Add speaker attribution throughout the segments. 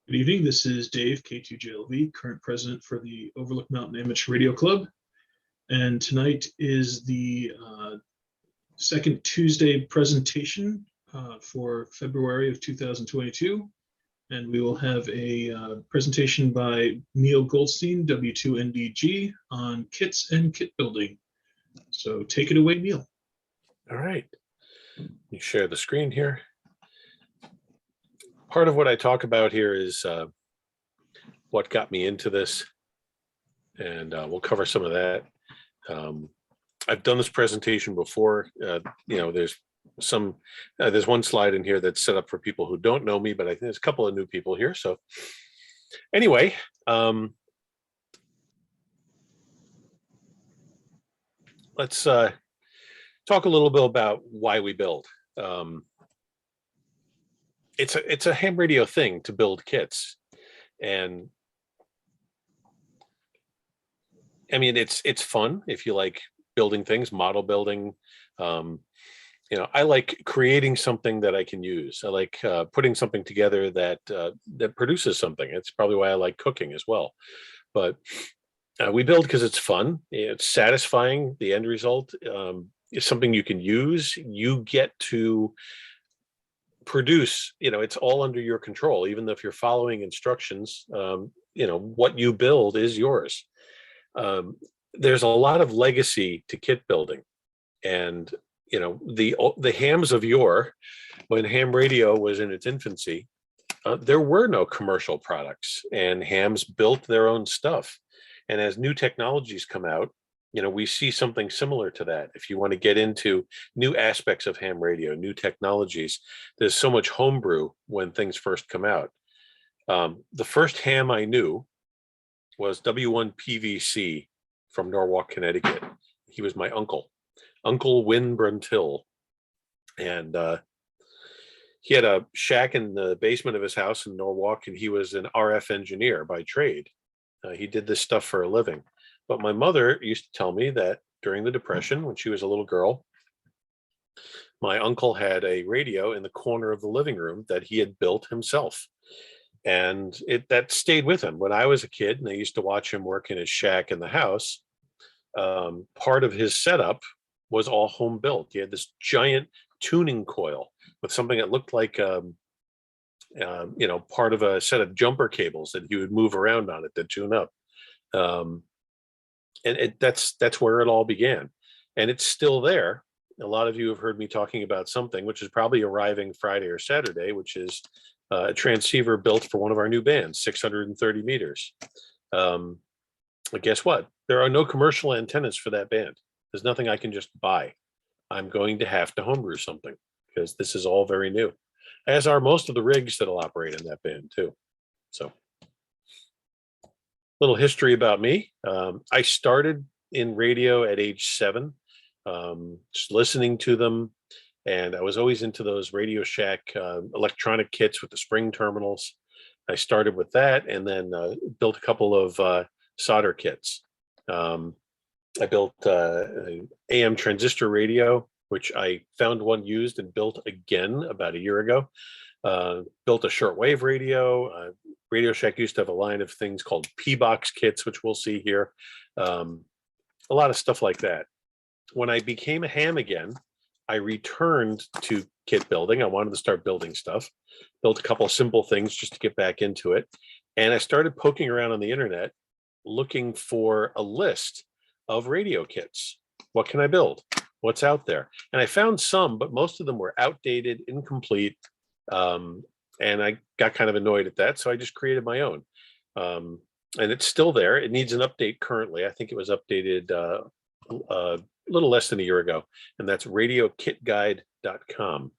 Speaker 1: Good evening. This is Dave, K2JLV, current president for the Overlook Mountain Amateur Radio Club. And tonight is the second Tuesday presentation for February of 2022. And we will have a presentation by Neil Goldstein, W2NDG, on kits and kit building. So take it away, Neil.
Speaker 2: All right. Let me share the screen here. Part of what I talk about here is what got me into this, and we'll cover some of that. I've done this presentation before. There's one slide in here that's set up for people who don't know me, but I think there's a couple of new people here. So anyway, let's talk a little bit about why we build. It's a ham radio thing to build kits, and I mean it's fun if you like building things, model building. I like creating something that I can use. I like putting something together that produces something. It's probably why I like cooking as well. But we build because it's fun. It's satisfying. The end result is something you can use. You get to produce, it's all under your control. Even if you're following instructions, what you build is yours. There's a lot of legacy to kit building, and the hams of yore, when ham radio was in its infancy, there were no commercial products, and hams built their own stuff. And as new technologies come out, we see something similar to that. If you want to get into new aspects of ham radio, new technologies, there's so much homebrew when things first come out. The first ham I knew was W1PVC from Norwalk, Connecticut. He was my uncle, Uncle Win Bruntill. And he had a shack in the basement of his house in Norwalk, and he was an RF engineer by trade. He did this stuff for a living. But my mother used to tell me that during the Depression, when she was a little girl, my uncle had a radio in the corner of the living room that he had built himself. And that stayed with him. When I was a kid and I used to watch him work in his shack in the house, part of his setup was all home built. He had this giant tuning coil with something that looked like part of a set of jumper cables that he would move around on it to tune up. And that's where it all began. And it's still there. A lot of you have heard me talking about something which is probably arriving Friday or Saturday, which is a transceiver built for one of our new bands, 630 meters. But guess what? There are no commercial antennas for that band. There's nothing I can just buy. I'm going to have to homebrew something because this is all very new, as are most of the rigs that'll operate in that band too. So little history about me. I started in radio at age 7, just listening to them. And I was always into those Radio Shack electronic kits with the spring terminals. I started with that, and then built a couple of solder kits. I built an AM transistor radio, which I found one used and built again about a year ago. Built a shortwave radio. Radio Shack used to have a line of things called P-box kits, which we'll see here. A lot of stuff like that. When I became a ham again, I returned to kit building. I wanted to start building stuff. Built a couple of simple things just to get back into it. And I started poking around on the internet, looking for a list of radio kits. What can I build? What's out there? And I found some, but most of them were outdated, incomplete. And I got kind of annoyed at that. So I just created my own. And it's still there. It needs an update currently. I think it was updated a little less than a year ago. And that's radiokitguide.com.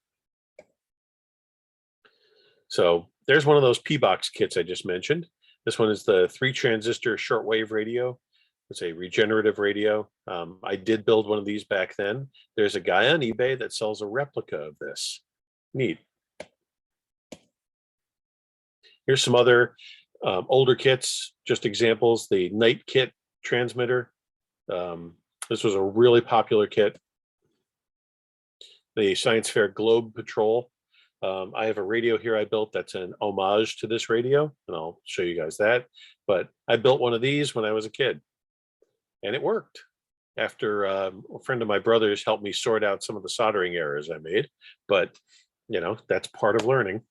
Speaker 2: So there's one of those P-box kits I just mentioned. This one is the 3 transistor shortwave radio. It's a regenerative radio. I did build one of these back then. There's a guy on eBay that sells a replica of this. Neat. Here's some other older kits, just examples. The Night Kit transmitter. This was a really popular kit. The Science Fair Globe Patrol. I have a radio here I built that's an homage to this radio, and I'll show you guys that. But I built one of these when I was a kid, and it worked. After a friend of my brother's helped me sort out some of the soldering errors I made, but that's part of learning.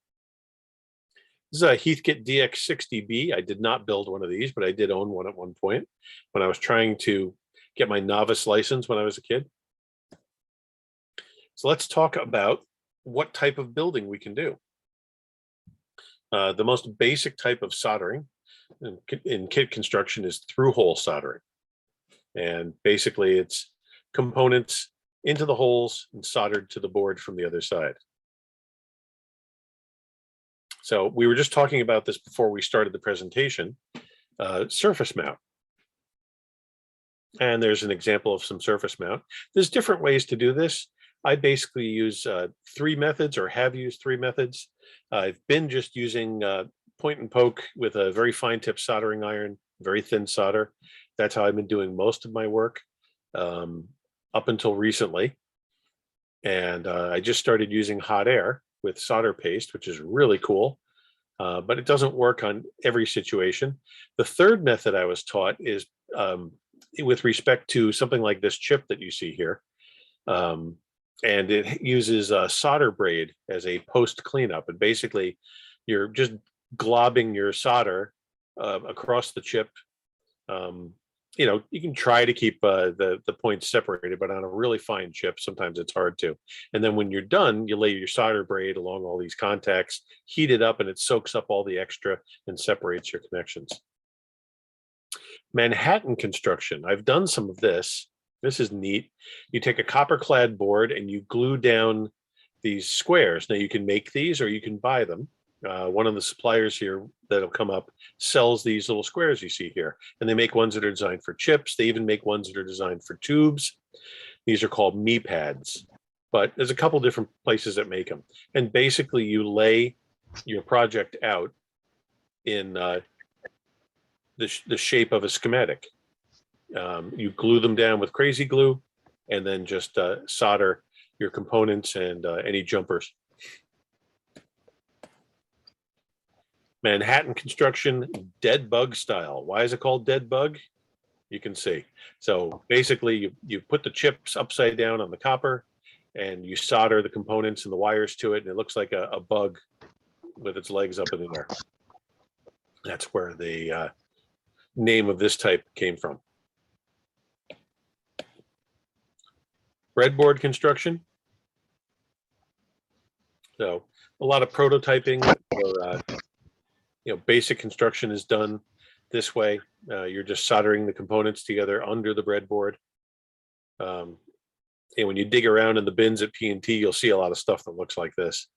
Speaker 2: This is a Heathkit DX60B. I did not build one of these, but I did own one at one point when I was trying to get my novice license when I was a kid. So let's talk about what type of building we can do. The most basic type of soldering in kit construction is through-hole soldering. And basically it's components into the holes and soldered to the board from the other side. So we were just talking about this before we started the presentation, surface mount. And there's an example of some surface mount. There's different ways to do this. I basically use 3 methods, or have used 3 methods. I've been just using point and poke with a very fine tip soldering iron, very thin solder. That's how I've been doing most of my work up until recently. And I just started using hot air with solder paste, which is really cool, but it doesn't work on every situation. The third method I was taught is with respect to something like this chip that you see here. And it uses a solder braid as a post cleanup. And basically, you're just globbing your solder across the chip. You can try to keep the points separated, but on a really fine chip, sometimes it's hard to. And then when you're done, you lay your solder braid along all these contacts, heat it up, and it soaks up all the extra and separates your connections. Manhattan construction. I've done some of this. This is neat. You take a copper clad board and you glue down these squares. Now you can make these or you can buy them. One of the suppliers here that'll come up sells these little squares you see here, and they make ones that are designed for chips. They even make ones that are designed for tubes. These are called me pads, but there's a couple different places that make them. And basically you lay your project out in the shape of a schematic. You glue them down with crazy glue and then just solder your components and any jumpers. Manhattan construction, dead bug style. Why is it called dead bug? You can see. So basically you put the chips upside down on the copper and you solder the components and the wires to it, and it looks like a bug with its legs up in the air. That's where the name of this type came from. Breadboard construction. So a lot of prototyping or basic construction is done this way. You're just soldering the components together under the breadboard. And when you dig around in the bins at P&T, you'll see a lot of stuff that looks like this.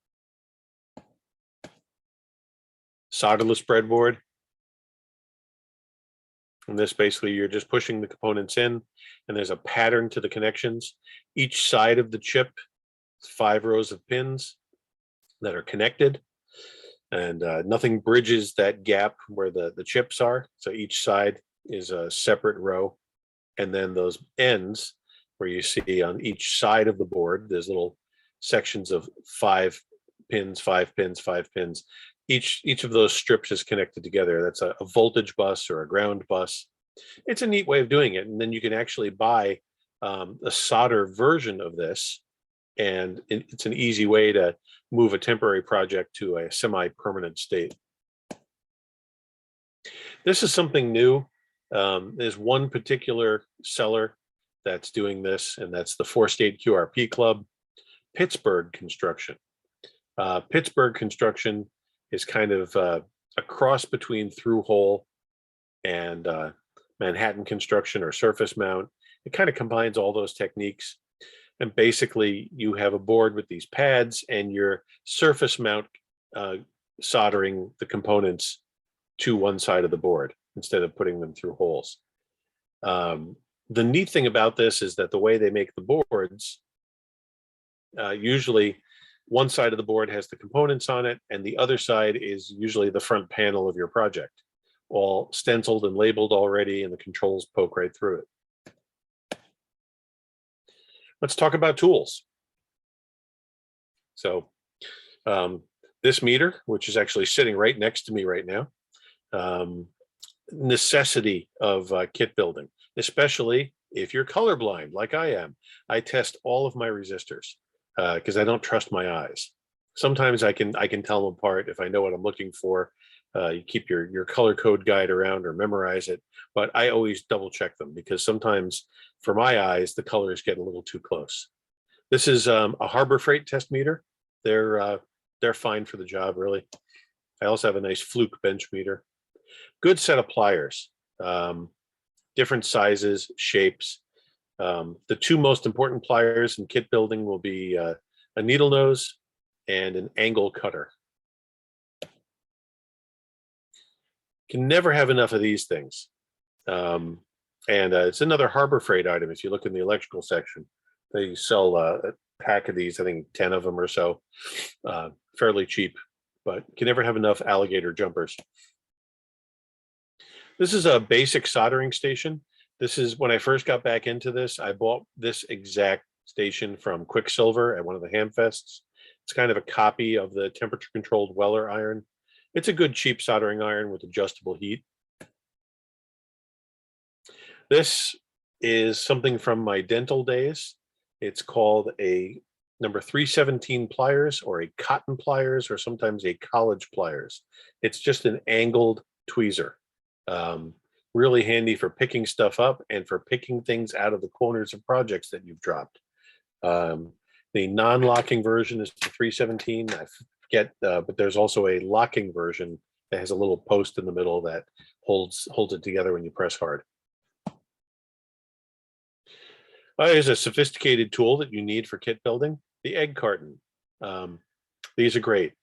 Speaker 2: Solderless breadboard. And this basically, you're just pushing the components in, and there's a pattern to the connections. Each side of the chip, 5 rows of pins that are connected. And nothing bridges that gap where the chips are. So each side is a separate row. And then those ends where you see on each side of the board, there's little sections of 5 pins, 5 pins, 5 pins. Each of those strips is connected together. That's a voltage bus or a ground bus. It's a neat way of doing it. And then you can actually buy a solder version of this. And it's an easy way to move a temporary project to a semi-permanent state. This is something new. There's one particular seller that's doing this, and that's the State QRP Club, Pittsburgh Construction. Pittsburgh Construction is kind of a cross between through-hole and Manhattan construction or surface mount. It kind of combines all those techniques. And basically, you have a board with these pads, and your surface mount soldering the components to one side of the board instead of putting them through holes. The neat thing about this is that the way they make the boards, usually one side of the board has the components on it, and the other side is usually the front panel of your project, all stenciled and labeled already, and the controls poke right through it. Let's talk about tools. So This meter, which is actually sitting right next to me right now, necessity of kit building, especially if you're colorblind like I am. I test all of my resistors because I don't trust my eyes. Sometimes I can tell them apart if I know what I'm looking for. You keep your color code guide around or memorize it, but I always double check them because sometimes for my eyes the colors get a little too close. This is a Harbor Freight test meter. They're fine for the job, really. I also have a nice Fluke bench meter. Good set of pliers, different sizes, shapes. The two most important pliers in kit building will be a needle nose and an angle cutter. Can never have enough of these things. And it's another Harbor Freight item. If you look in the electrical section, they sell a pack of these, I think 10 of them or so, fairly cheap, but can never have enough alligator jumpers. This is a basic soldering station. This is when I first got back into this, I bought this exact station from Quicksilver at one of the Hamfests. It's kind of a copy of the temperature controlled Weller iron. It's a good cheap soldering iron with adjustable heat. This is something from my dental days. It's called a number 317 pliers or a cotton pliers or sometimes a college pliers. It's just an angled tweezer. Really handy for picking stuff up and for picking things out of the corners of projects that you've dropped. The non-locking version is the 317. I forget, but there's also a locking version that has a little post in the middle that holds it together when you press hard. Here's a sophisticated tool that you need for kit building, the egg carton. These are great.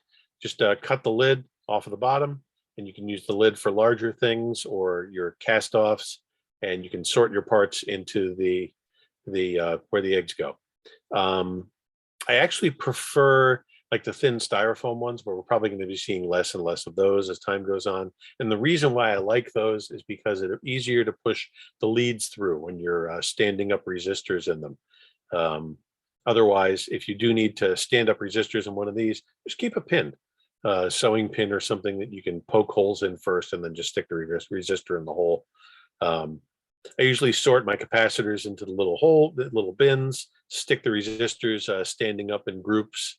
Speaker 2: Just cut the lid off of the bottom, and you can use the lid for larger things or your cast-offs, and you can sort your parts into the where the eggs go. I actually prefer like the thin styrofoam ones, but we're probably going to be seeing less and less of those as time goes on. And the reason why I like those is because they're easier to push the leads through when you're standing up resistors in them. Otherwise, if you do need to stand up resistors in one of these, just keep a pin, sewing pin or something that you can poke holes in first and then just stick the resistor in the hole. I usually sort my capacitors into the little bins, stick the resistors standing up in groups,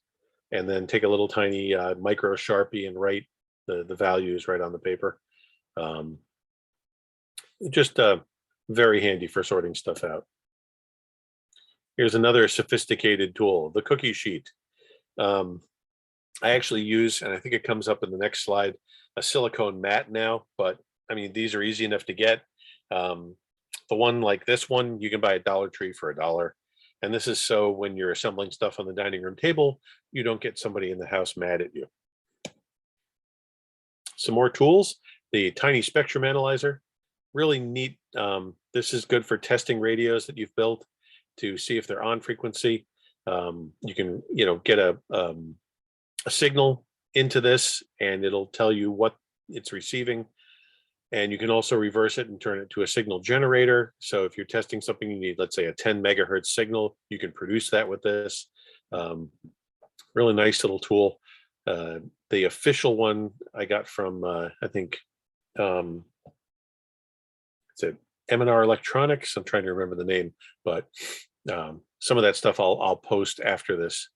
Speaker 2: and then take a little tiny micro Sharpie and write the values right on the paper. Just very handy for sorting stuff out. Here's another sophisticated tool, the cookie sheet. I actually use, and I think it comes up in the next slide, a silicone mat now, but I mean, these are easy enough to get. The one like this one, you can buy at Dollar Tree for $1. And this is so when you're assembling stuff on the dining room table, you don't get somebody in the house mad at you. Some more tools, the tiny spectrum analyzer, really neat. This is good for testing radios that you've built to see if they're on frequency. You can, get a signal into this and it'll tell you what it's receiving. And you can also reverse it and turn it to a signal generator. So if you're testing something, you need, let's say, a 10 megahertz signal, you can produce that with this. Really nice little tool. The official one I got from, I think, it's a M&R Electronics. I'm trying to remember the name, but some of that stuff I'll post after this.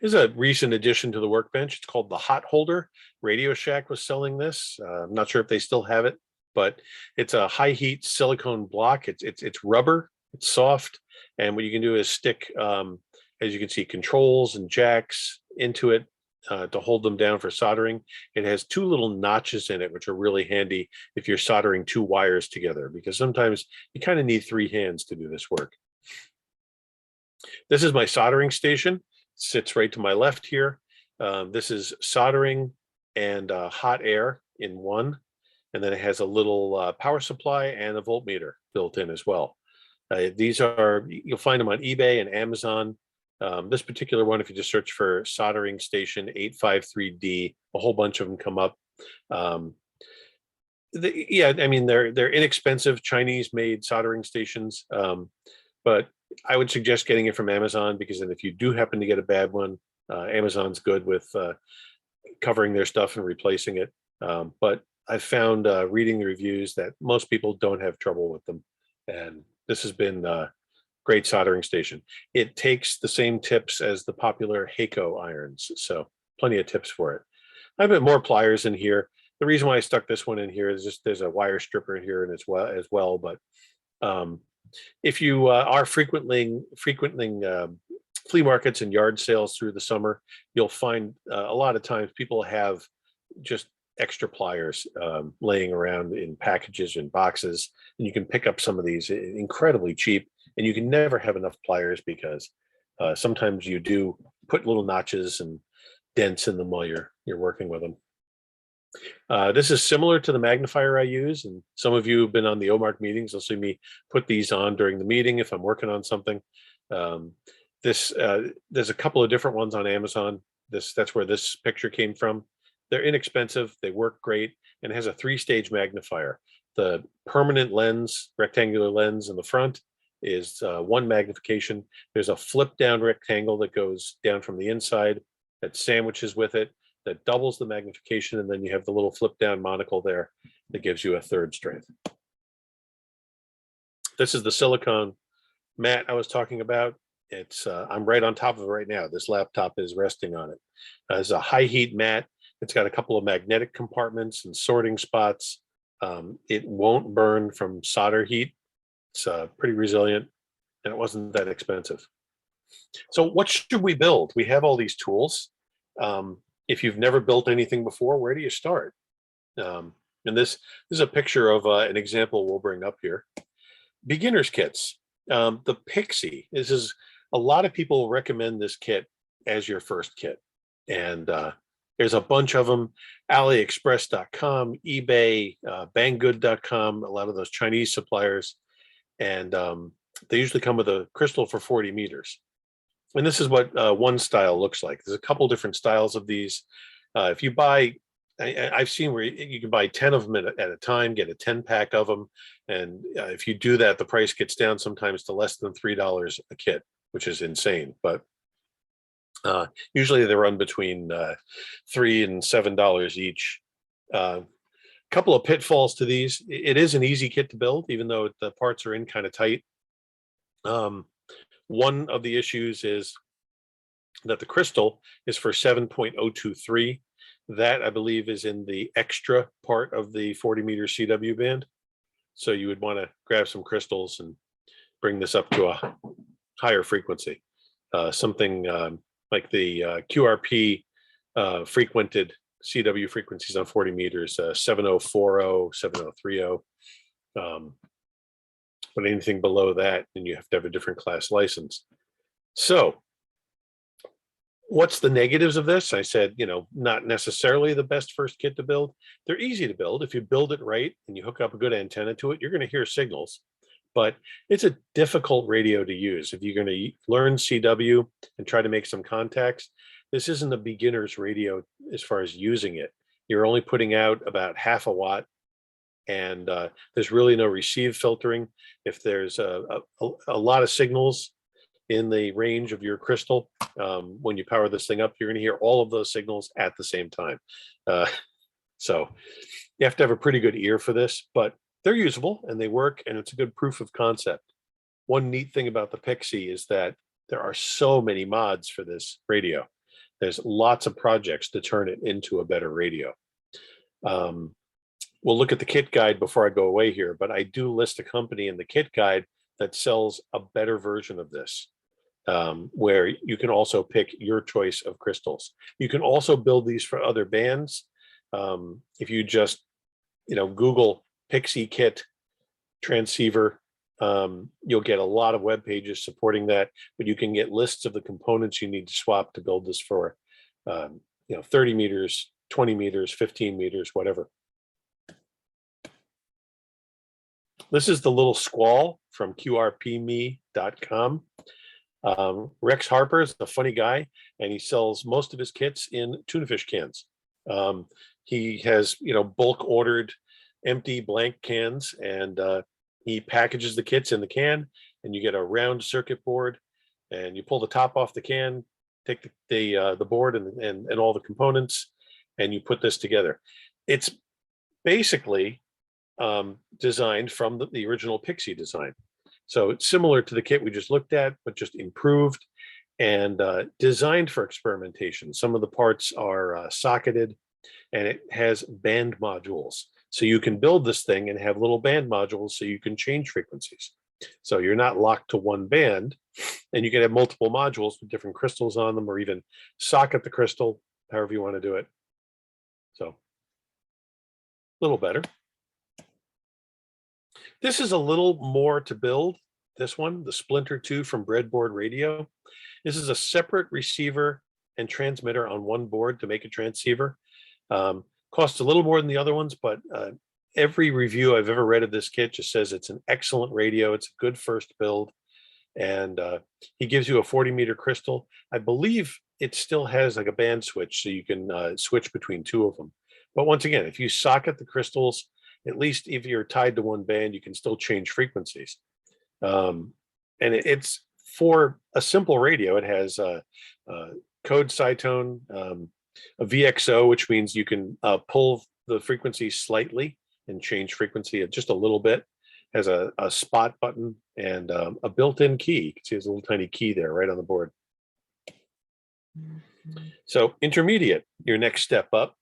Speaker 2: Here's a recent addition to the workbench. It's called the Hot Holder. Radio Shack was selling this. I'm not sure if they still have it, but it's a high heat silicone block. It's rubber, it's soft. And what you can do is stick, as you can see, controls and jacks into it to hold them down for soldering. It has two little notches in it, which are really handy if you're soldering two wires together, because sometimes you kind of need three hands to do this work. This is my soldering station. Sits right to my left here. This is soldering and hot air in one. And then it has a little power supply and a voltmeter built in as well. These are, you'll find them on eBay and Amazon. This particular one, if you just search for soldering station 853D, a whole bunch of them come up. Yeah, I mean, they're inexpensive Chinese made soldering stations, but I would suggest getting it from Amazon, because then if you do happen to get a bad one, Amazon's good with covering their stuff and replacing it. But I found reading the reviews that most people don't have trouble with them. And this has been a great soldering station. It takes the same tips as the popular Heiko irons. So plenty of tips for it. I have more pliers in here. The reason why I stuck this one in here is just there's a wire stripper in here and as well. But if you are frequenting flea markets and yard sales through the summer, you'll find a lot of times people have just extra pliers laying around in packages and boxes, and you can pick up some of these incredibly cheap. And you can never have enough pliers, because sometimes you do put little notches and dents in them while you're working with them. This is similar to the magnifier I use, and some of you have been on the OMARC meetings. You'll see me put these on during the meeting if I'm working on something. There's a couple of different ones on Amazon. That's where this picture came from. They're inexpensive, they work great, and it has a 3-stage magnifier. The permanent lens, rectangular lens in the front, is one magnification. There's a flip down rectangle that goes down from the inside that sandwiches with it, that doubles the magnification, and then you have the little flip down monocle there that gives you a 3rd strength. This is the silicone mat I was talking about. It's I'm right on top of it right now. This laptop is resting on it. It's a high heat mat. It's got a couple of magnetic compartments and sorting spots. It won't burn from solder heat. It's pretty resilient, and it wasn't that expensive. So what should we build? We have all these tools. If you've never built anything before, where do you start? And this is a picture of an example we'll bring up here. Beginner's kits. The Pixie. This is, a lot of people recommend this kit as your first kit. And there's a bunch of them. AliExpress.com, eBay, Banggood.com, a lot of those Chinese suppliers. And they usually come with a crystal for 40 meters. And this is what one style looks like. There's a couple different styles of these. If you buy, I've seen where you can buy 10 of them at a time, get a 10-pack of them. And if you do that, the price gets down sometimes to less than $3 a kit, which is insane. But usually they run between $3 and $7 each. Couple of pitfalls to these. It is an easy kit to build, even though the parts are in kind of tight. One of the issues is that the crystal is for 7.023. That, I believe, is in the extra part of the 40 meter CW band. So you would want to grab some crystals and bring this up to a higher frequency. Something like the QRP frequented CW frequencies on 40 meters, 7040, 7030. But anything below that, then you have to have a different class license. So what's the negatives of this? I said, not necessarily the best first kit to build. They're easy to build. If you build it right and you hook up a good antenna to it, you're going to hear signals. But it's a difficult radio to use. If you're going to learn CW and try to make some contacts, this isn't a beginner's radio as far as using it. You're only putting out about half a watt, and there's really no receive filtering. If there's a lot of signals in the range of your crystal, when you power this thing up, you're going to hear all of those signals at the same time. So you have to have a pretty good ear for this, but they're usable and they work, and it's a good proof of concept. One neat thing about the Pixie is that there are so many mods for this radio. There's lots of projects to turn it into a better radio. We'll look at the kit guide before I go away here, but I do list a company in the kit guide that sells a better version of this, where you can also pick your choice of crystals. You can also build these for other bands. If you just, Google Pixie kit transceiver, you'll get a lot of web pages supporting that, but you can get lists of the components you need to swap to build this for, 30 meters, 20 meters, 15 meters, whatever. This is the little squall from QRPME.com. Rex Harper is a funny guy, and he sells most of his kits in tuna fish cans. He has, bulk ordered empty blank cans, and he packages the kits in the can, and you get a round circuit board, and you pull the top off the can, take the board and all the components, and you put this together. It's basically designed from the original Pixie design. So it's similar to the kit we just looked at, but just improved and designed for experimentation. Some of the parts are socketed, and it has band modules. So you can build this thing and have little band modules so you can change frequencies. So you're not locked to one band, and you can have multiple modules with different crystals on them, or even socket the crystal, however you want to do it. So a little better. This is a little more to build. This one, the Splinter 2 from Breadboard Radio. This is a separate receiver and transmitter on one board to make a transceiver. Costs a little more than the other ones, but every review I've ever read of this kit just says it's an excellent radio. It's a good first build. And he gives you a 40-meter crystal. I believe it still has like a band switch, so you can switch between two of them. But once again, if you socket the crystals, at least if you're tied to one band, you can still change frequencies. And it's for a simple radio. It has code cytone, a VXO, which means you can pull the frequency slightly and change frequency just a little bit. Has a spot button and a built-in key. You can see there's a little tiny key there right on the board. So intermediate, your next step up.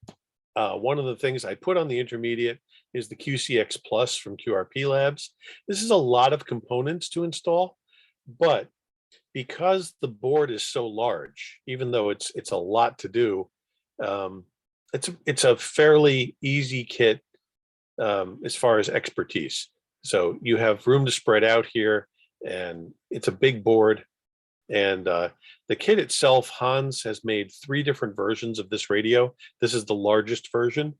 Speaker 2: One of the things I put on the intermediate is the QCX Plus from QRP Labs. This is a lot of components to install, but because the board is so large, even though it's a lot to do, it's a fairly easy kit as far as expertise. So you have room to spread out here, and it's a big board. And the kit itself, Hans has made 3 different versions of this radio. This is the largest version.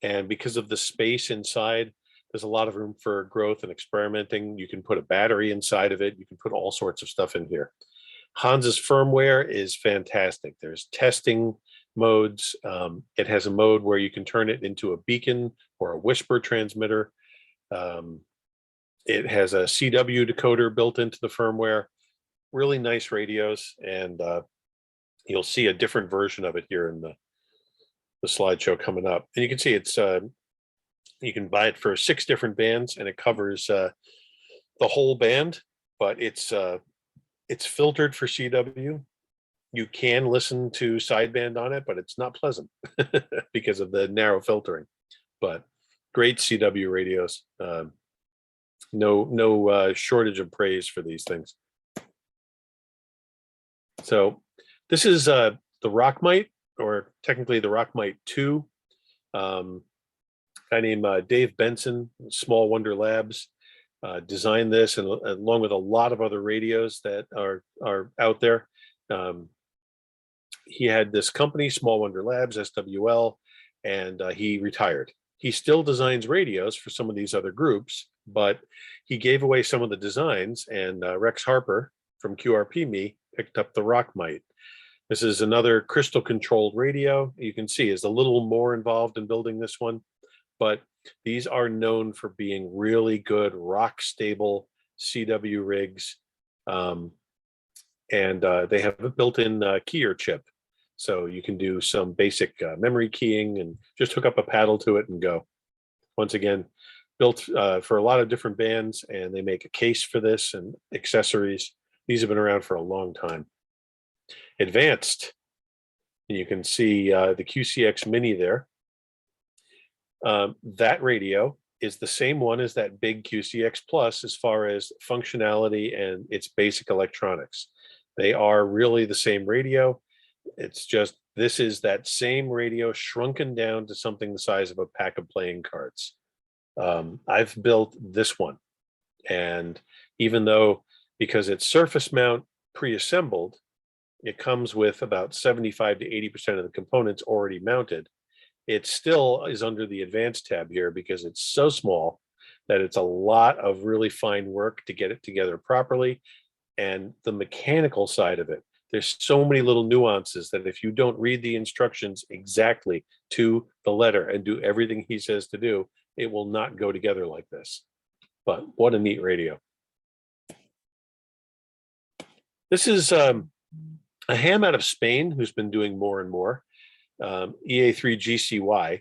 Speaker 2: And because of the space inside, there's a lot of room for growth and experimenting. You can put a battery inside of it. You can put all sorts of stuff in here. Hans's firmware is fantastic. There's testing modes. It has a mode where you can turn it into a beacon or a whisper transmitter. It has a CW decoder built into the firmware. Really nice radios, and you'll see a different version of it here in the slideshow coming up. And you can see it's you can buy it for 6 different bands, and it covers the whole band, but it's filtered for CW. You can listen to sideband on it, but it's not pleasant because of the narrow filtering. But great CW radios. No shortage of praise for these things. So this is the Rockmite, or technically the Rockmite 2. Guy named Dave Benson, Small Wonderlabs, designed this, and along with a lot of other radios that are out there. He had this company, Small Wonderlabs, SWL, and he retired. He still designs radios for some of these other groups, but he gave away some of the designs, and Rex Harper from QRPME picked up the Rockmite. This is another crystal controlled radio. You can see is a little more involved in building this one, but these are known for being really good rock stable CW rigs. And they have a built-in keyer chip. So you can do some basic memory keying and just hook up a paddle to it and go. Once again, built for a lot of different bands, and they make a case for this and accessories. These have been around for a long time. Advanced, you can see the QCX Mini there. That radio is the same one as that big QCX Plus as far as functionality and its basic electronics. They are really the same radio. It's just, this is that same radio shrunken down to something the size of a pack of playing cards. I've built this one, and even though, because it's surface mount pre-assembled, it comes with about 75 to 80% of the components already mounted. It still is under the advanced tab here because it's so small that it's a lot of really fine work to get it together properly. And the mechanical side of it, there's so many little nuances that if you don't read the instructions exactly to the letter and do everything he says to do, it will not go together like this. But what a neat radio. This is a ham out of Spain who's been doing more and more, EA3GCY.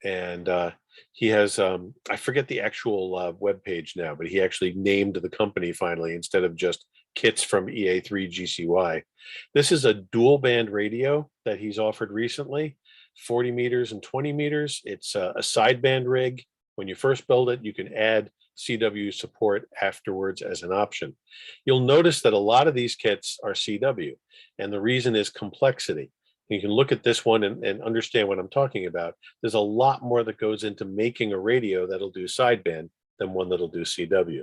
Speaker 2: And he has, I forget the actual web page now, but he actually named the company finally instead of just kits from EA3GCY. This is a dual band radio that he's offered recently, 40 meters and 20 meters. It's a sideband rig. When you first build it, you can add CW support afterwards as an option. You'll notice that a lot of these kits are CW, and the reason is complexity. You can look at this one and understand what I'm talking about. There's a lot more that goes into making a radio that'll do sideband than one that'll do CW.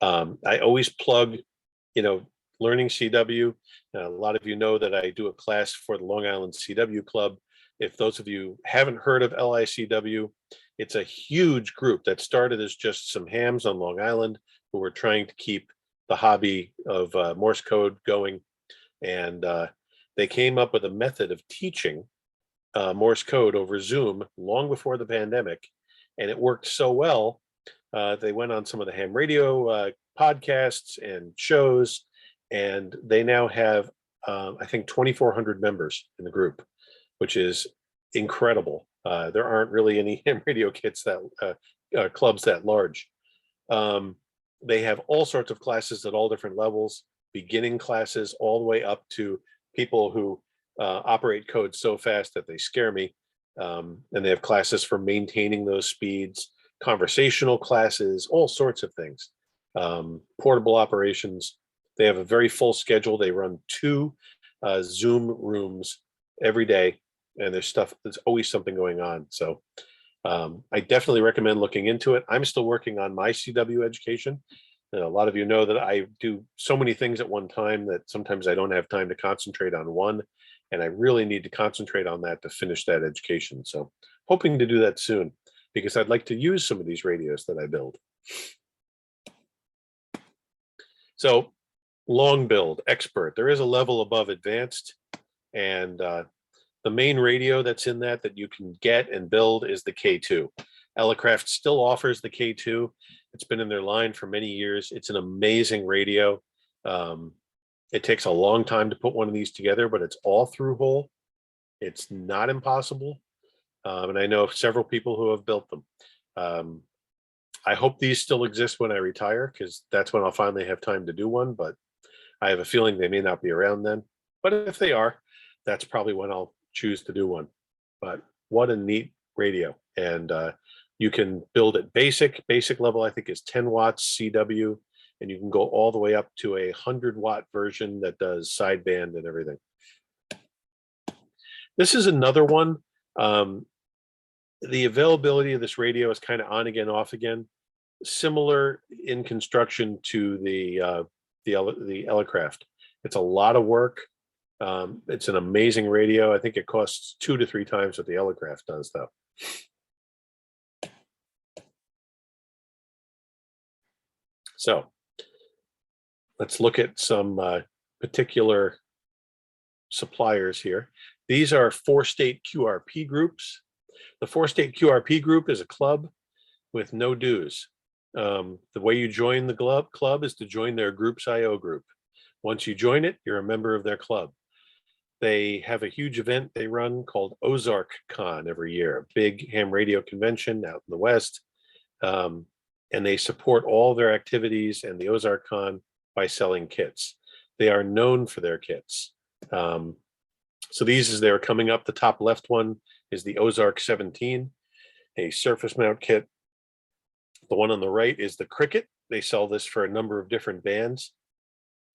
Speaker 2: I always plug, learning CW. A lot of you know that I do a class for the Long Island CW Club. If those of you haven't heard of LICW, it's a huge group that started as just some hams on Long Island who were trying to keep the hobby of Morse code going. And they came up with a method of teaching Morse code over Zoom long before the pandemic. And it worked so well, they went on some of the ham radio podcasts and shows, and they now have, I think, 2,400 members in the group, which is incredible. There aren't really any ham radio kits that clubs that large. They have all sorts of classes at all different levels, beginning classes all the way up to people who operate code so fast that they scare me. And they have classes for maintaining those speeds, conversational classes, all sorts of things, portable operations. They have a very full schedule. They run 2 Zoom rooms every day, and there's always something going on. So I definitely recommend looking into it. I'm still working on my CW education. And a lot of you know that I do so many things at one time that sometimes I don't have time to concentrate on one. And I really need to concentrate on that to finish that education. So hoping to do that soon, because I'd like to use some of these radios that I build. So long build, expert. There is a level above advanced. And the main radio that's in that you can get and build is the K2. Alvacraft still offers the K2. It's been in their line for many years. It's an amazing radio. It takes a long time to put one of these together, but it's all through hole. It's not impossible. And I know several people who have built them. I hope these still exist when I retire, because that's when I'll finally have time to do one, but I have a feeling they may not be around then. But if they are, that's probably when I'll choose to do one. But what a neat radio. And you can build it basic level, I think is 10 watts CW, and you can go all the way up to a 100-watt version that does sideband and everything. This is another one. The availability of this radio is kind of on again, off again, similar in construction to the Alvacraft. It's a lot of work. It's an amazing radio. I think it costs 2 to 3 times what the Alvacraft does, though. So let's look at some particular suppliers here. These are 4-state QRP groups. The 4-state QRP group is a club with no dues. The way you join the club is to join their Groups IO group. Once you join it, you're a member of their club. They have a huge event they run called Ozark Con every year, a big ham radio convention out in the West. And they support all their activities and the Ozark Con by selling kits. They are known for their kits. So these, as they're coming up, the top left one is the Ozark 17, a surface mount kit. The one on the right is the Cricket. They sell this for a number of different bands.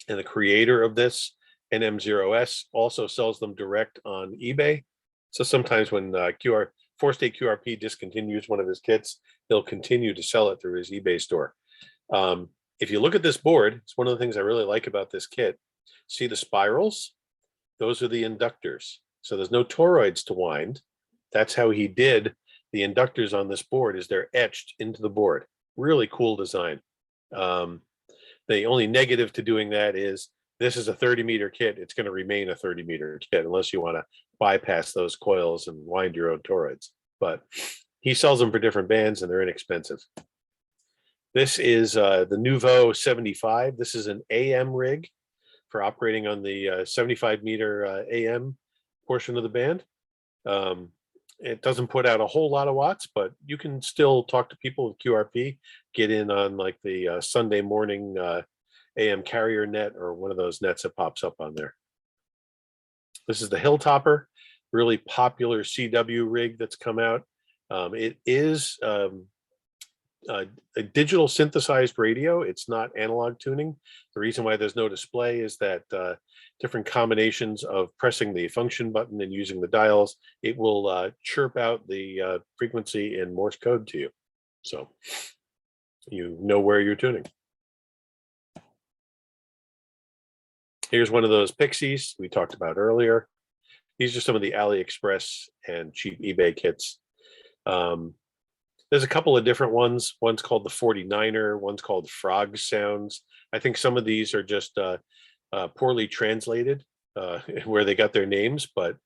Speaker 2: And the creator of this, NM0S, also sells them direct on eBay. So sometimes when 4-state QRP discontinues one of his kits, he'll continue to sell it through his eBay store. If you look at this board, it's one of the things I really like about this kit. See the spirals? Those are the inductors. So there's no toroids to wind. That's how he did the inductors on this board, is they're etched into the board. Really cool design. The only negative to doing that is this is a 30-meter kit. It's going to remain a 30-meter kit unless you want to bypass those coils and wind your own toroids. But he sells them for different bands, and they're inexpensive. This is the Nouveau 75. This is an AM rig. for operating on the 75 meter AM portion of the band. It doesn't put out a whole lot of watts, but you can still talk to people with QRP, get in on like the Sunday morning AM carrier net or one of those nets that pops up on there. This is the Hilltopper, really popular CW rig that's come out. It is a digital synthesized radio. It's not analog tuning. The reason why there's no display is that different combinations of pressing the function button and using the dials, it will chirp out the frequency in Morse code to you. So you know where you're tuning. Here's one of those Pixies we talked about earlier. These are some of the AliExpress and cheap eBay kits. There's a couple of different ones. One's called the 49er, one's called Frog Sounds. I think some of these are just poorly translated where they got their names, but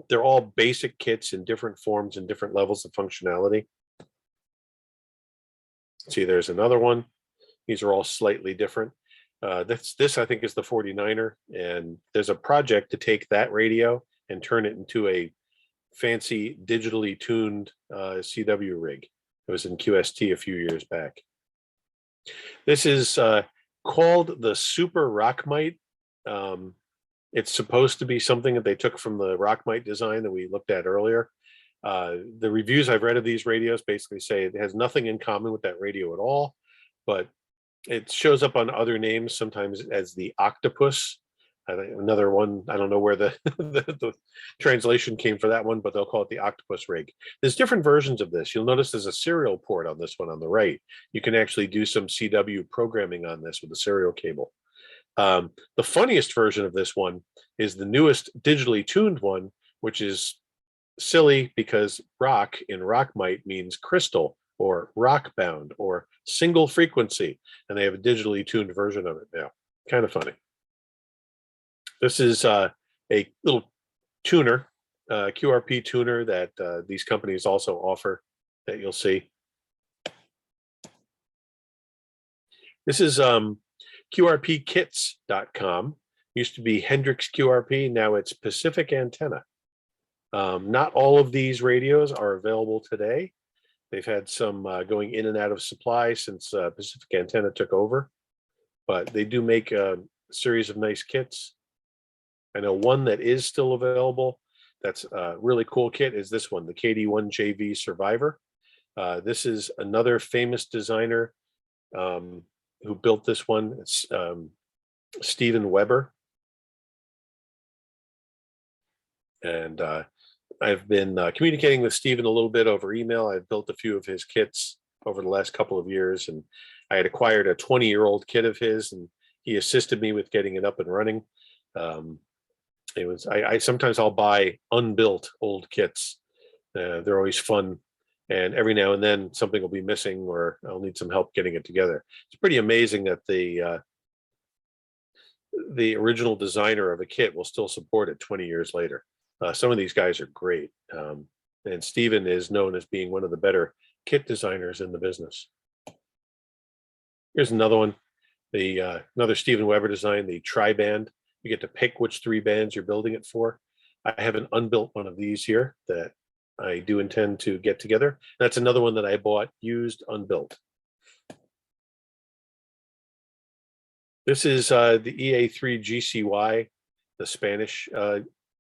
Speaker 2: they're all basic kits in different forms and different levels of functionality. See, there's another one. These are all slightly different. This I think is the 49er, and there's a project to take that radio and turn it into a fancy digitally tuned CW rig. It was in QST a few years back. This is called the Super Rockmite. It's supposed to be something that they took from the Rockmite design that we looked at earlier. The reviews I've read of these radios basically say it has nothing in common with that radio at all, but it shows up on other names sometimes as the Octopus. Another one, I don't know where the translation came for that one, but they'll call it the Octopus rig. There's different versions of this. You'll notice there's a serial port on this one on the right. You can actually do some CW programming on this with a serial cable. The funniest version of this one is the newest digitally tuned one, which is silly because rock in Rockmite means crystal or rock bound or single frequency, and they have a digitally tuned version of it now. Kind of funny. This is a little tuner, QRP tuner that these companies also offer that you'll see. This is QRPkits.com. Used to be Hendrix QRP, now it's Pacific Antenna. Not all of these radios are available today. They've had some going in and out of supply since Pacific Antenna took over, but they do make a series of nice kits. I know one that is still available that's a really cool kit is this one, the KD1JV Survivor. This is another famous designer who built this one. It's Steven Weber. And I've been communicating with Steven a little bit over email. I've built a few of his kits over the last couple of years, and I had acquired a 20-year-old kit of his, and he assisted me with getting it up and running. Sometimes I'll buy unbuilt old kits. They're always fun, and every now and then something will be missing or I'll need some help getting it together. It's pretty amazing that the original designer of a kit will still support it 20 years later. Some of these guys are great, and Steven is known as being one of the better kit designers in the business. Here's another one, another Steven Weber design, the Tri-Band. You get to pick which 3 bands you're building it for. I have an unbuilt one of these here that I do intend to get together. That's another one that I bought used unbuilt. This is the EA3GCY, the Spanish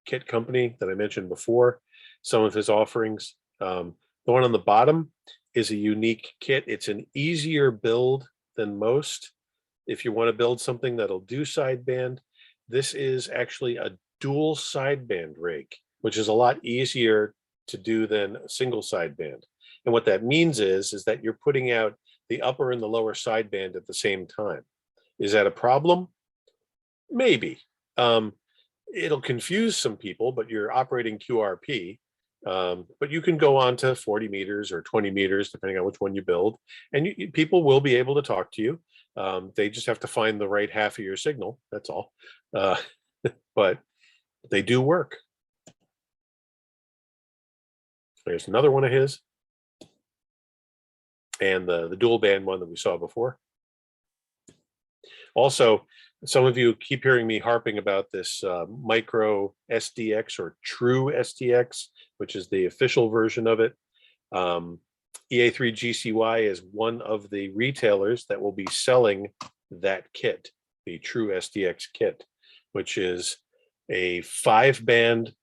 Speaker 2: kit company that I mentioned before, some of his offerings. The one on the bottom is a unique kit. It's an easier build than most. If you want to build something that'll do sideband, this is actually a dual sideband rig, which is a lot easier to do than a single sideband. And what that means is that you're putting out the upper and the lower sideband at the same time. Is that a problem? Maybe. It'll confuse some people, but you're operating QRP. But you can go on to 40 meters or 20 meters, depending on which one you build, and people will be able to talk to you. They just have to find the right half of your signal. That's all. But they do work. There's another one of his, and the dual band one that we saw before. Also, Some of you keep hearing me harping about this micro SDX or true SDX, which is the official version of it. EA3GCY is one of the retailers that will be selling that kit, the true SDX kit, which is a 5-band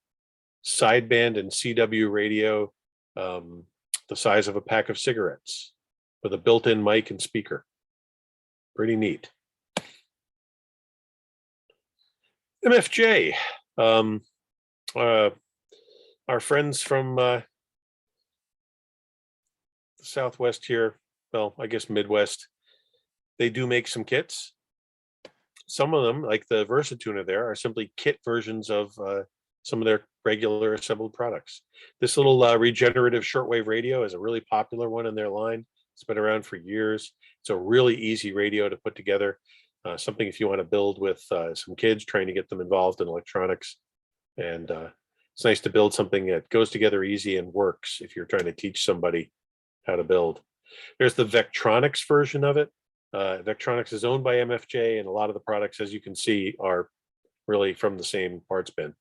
Speaker 2: sideband and CW radio, the size of a pack of cigarettes, with a built-in mic and speaker. Pretty neat. MFJ, our friends from the Southwest here, well, I guess Midwest, they do make some kits. Some of them, like the Versatuner there, are simply kit versions of some of their regular assembled products. This little regenerative shortwave radio is a really popular one in their line. It's been around for years. It's a really easy radio to put together. Something if you want to build with some kids, trying to get them involved in electronics. And it's nice to build something that goes together easy and works if you're trying to teach somebody how to build. There's the Vectronics version of it. Vectronics is owned by MFJ, and a lot of the products, as you can see, are really from the same parts bin.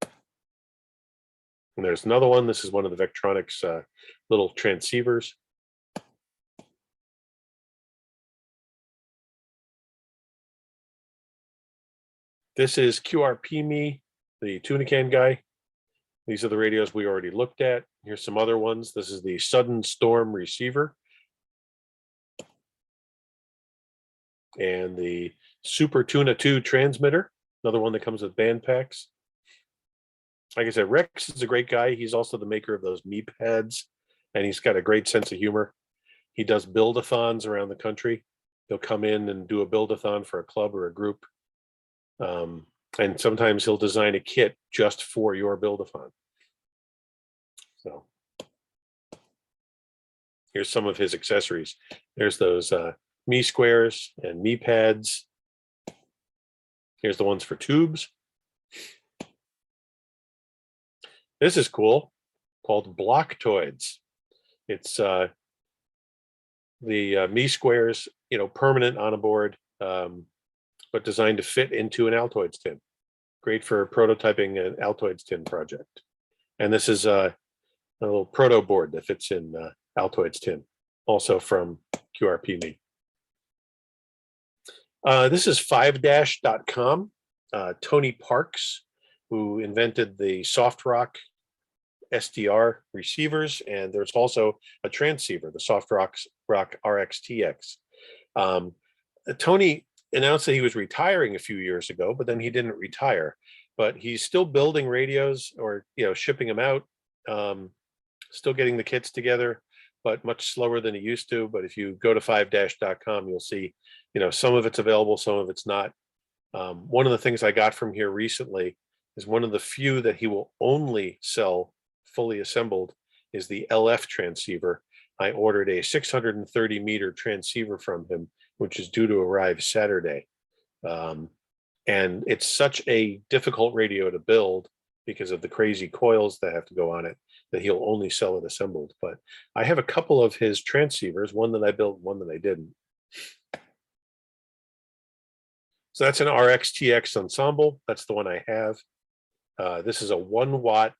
Speaker 2: And there's another one. This is one of the Vectronics little transceivers. This is QRPME, the tuna can guy. These are the radios we already looked at. Here's some other ones. This is the Sudden Storm receiver. And the Super Tuna 2 transmitter, another one that comes with band packs. Like I said, Rex is a great guy. He's also the maker of those me pads, and he's got a great sense of humor. He does build-a-thons around the country. He'll come in and do a build-a-thon for a club or a group. And sometimes he'll design a kit just for your build-a-thon. So here's some of his accessories. There's those me squares and me pads. Here's the ones for tubes. This is cool, called Blocktoids. It's the me squares, permanent on a board, but designed to fit into an Altoids tin. Great for prototyping an Altoids tin project. And this is a little proto board that fits in Altoids tin, also from QRPME. This is 5-com. Tony Parks, who invented the Soft Rock SDR receivers, and there's also a transceiver, the Soft Rock RXTX. Tony announced that he was retiring a few years ago, but then he didn't retire. But he's still building radios, or shipping them out, still getting the kits together, but much slower than he used to. But if you go to 5-com, you'll see, some of it's available, some of it's not. One of the things I got from here recently is one of the few that he will only sell fully assembled is the LF transceiver. I ordered a 630 meter transceiver from him, which is due to arrive Saturday. And it's such a difficult radio to build because of the crazy coils that have to go on it, that he'll only sell it assembled. But I have a couple of his transceivers, one that I built, one that I didn't. So that's an RXTX ensemble. That's the one I have. This is a 1 watt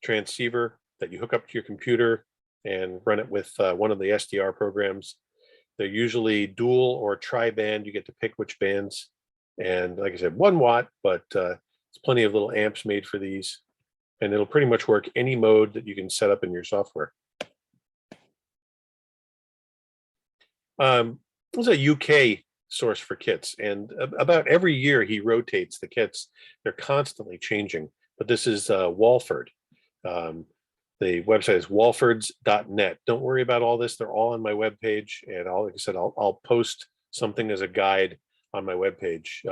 Speaker 2: transceiver that you hook up to your computer and run it with one of the SDR programs. They're usually dual or tri-band. You get to pick which bands. And like I said, 1 watt, but there's plenty of little amps made for these. And it'll pretty much work any mode that you can set up in your software. There's a UK source for kits, and about every year he rotates the kits. They're constantly changing, but this is Walford. The website is walfords.net. Don't worry about all this. They're all on my webpage, and like I said, I'll post something as a guide on my webpage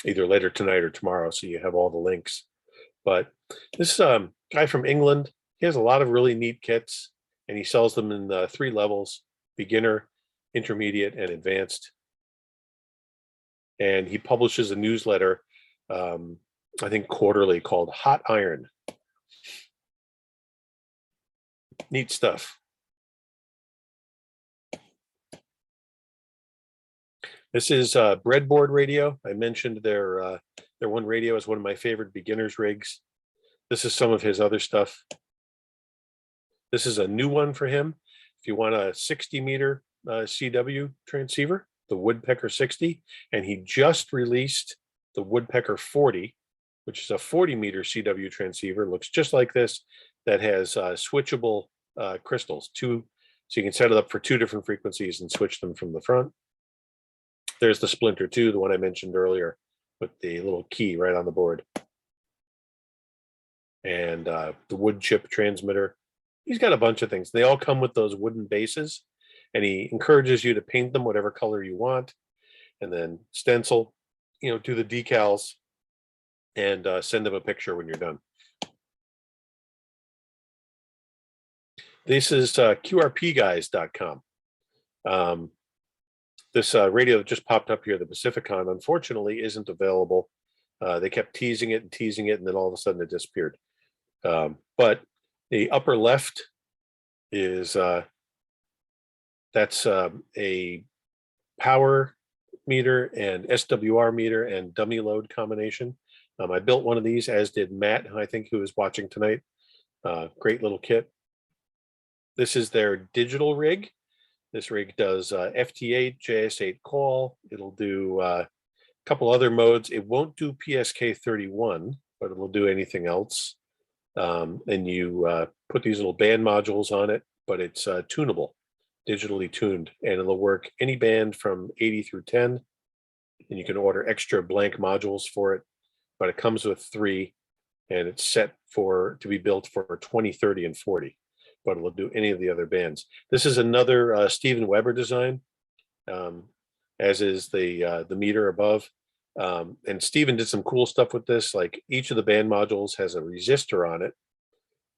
Speaker 2: either later tonight or tomorrow, so you have all the links. But this guy from England, he has a lot of really neat kits, and he sells them in 3 levels: beginner, intermediate, and advanced. And he publishes a newsletter, I think quarterly, called Hot Iron. Neat stuff. This is Breadboard Radio. I mentioned their one radio is one of my favorite beginners rigs. This is some of his other stuff. This is a new one for him. If you want a 60-meter CW transceiver, the Woodpecker 60, and he just released the Woodpecker 40, which is a 40-meter CW transceiver. Looks just like this, that has switchable crystals, so you can set it up for 2 different frequencies and switch them from the front. There's the Splinter 2, the one I mentioned earlier, with the little key right on the board. And the wood chip transmitter. He's got a bunch of things. They all come with those wooden bases, and he encourages you to paint them whatever color you want, and then stencil, do the decals, and send them a picture when you're done. This is QRPguys.com. This radio that just popped up here, the Pacificon, unfortunately isn't available. They kept teasing it, and then all of a sudden it disappeared. But the upper left is that's a power meter and SWR meter and dummy load combination. I built one of these, as did Matt, I think, who is watching tonight. Great little kit. This is their digital rig. This rig does FT8, JS8 call. It'll do a couple other modes. It won't do PSK31, but it'll do anything else. And you put these little band modules on it, but it's tunable, digitally tuned, and it'll work any band from 80 through 10. And you can order extra blank modules for it, but it comes with 3, and it's set to be built for 20, 30, and 40. But it'll do any of the other bands. This is another Steven Weber design, as is the meter above. And Steven did some cool stuff with this. Like, each of the band modules has a resistor on it,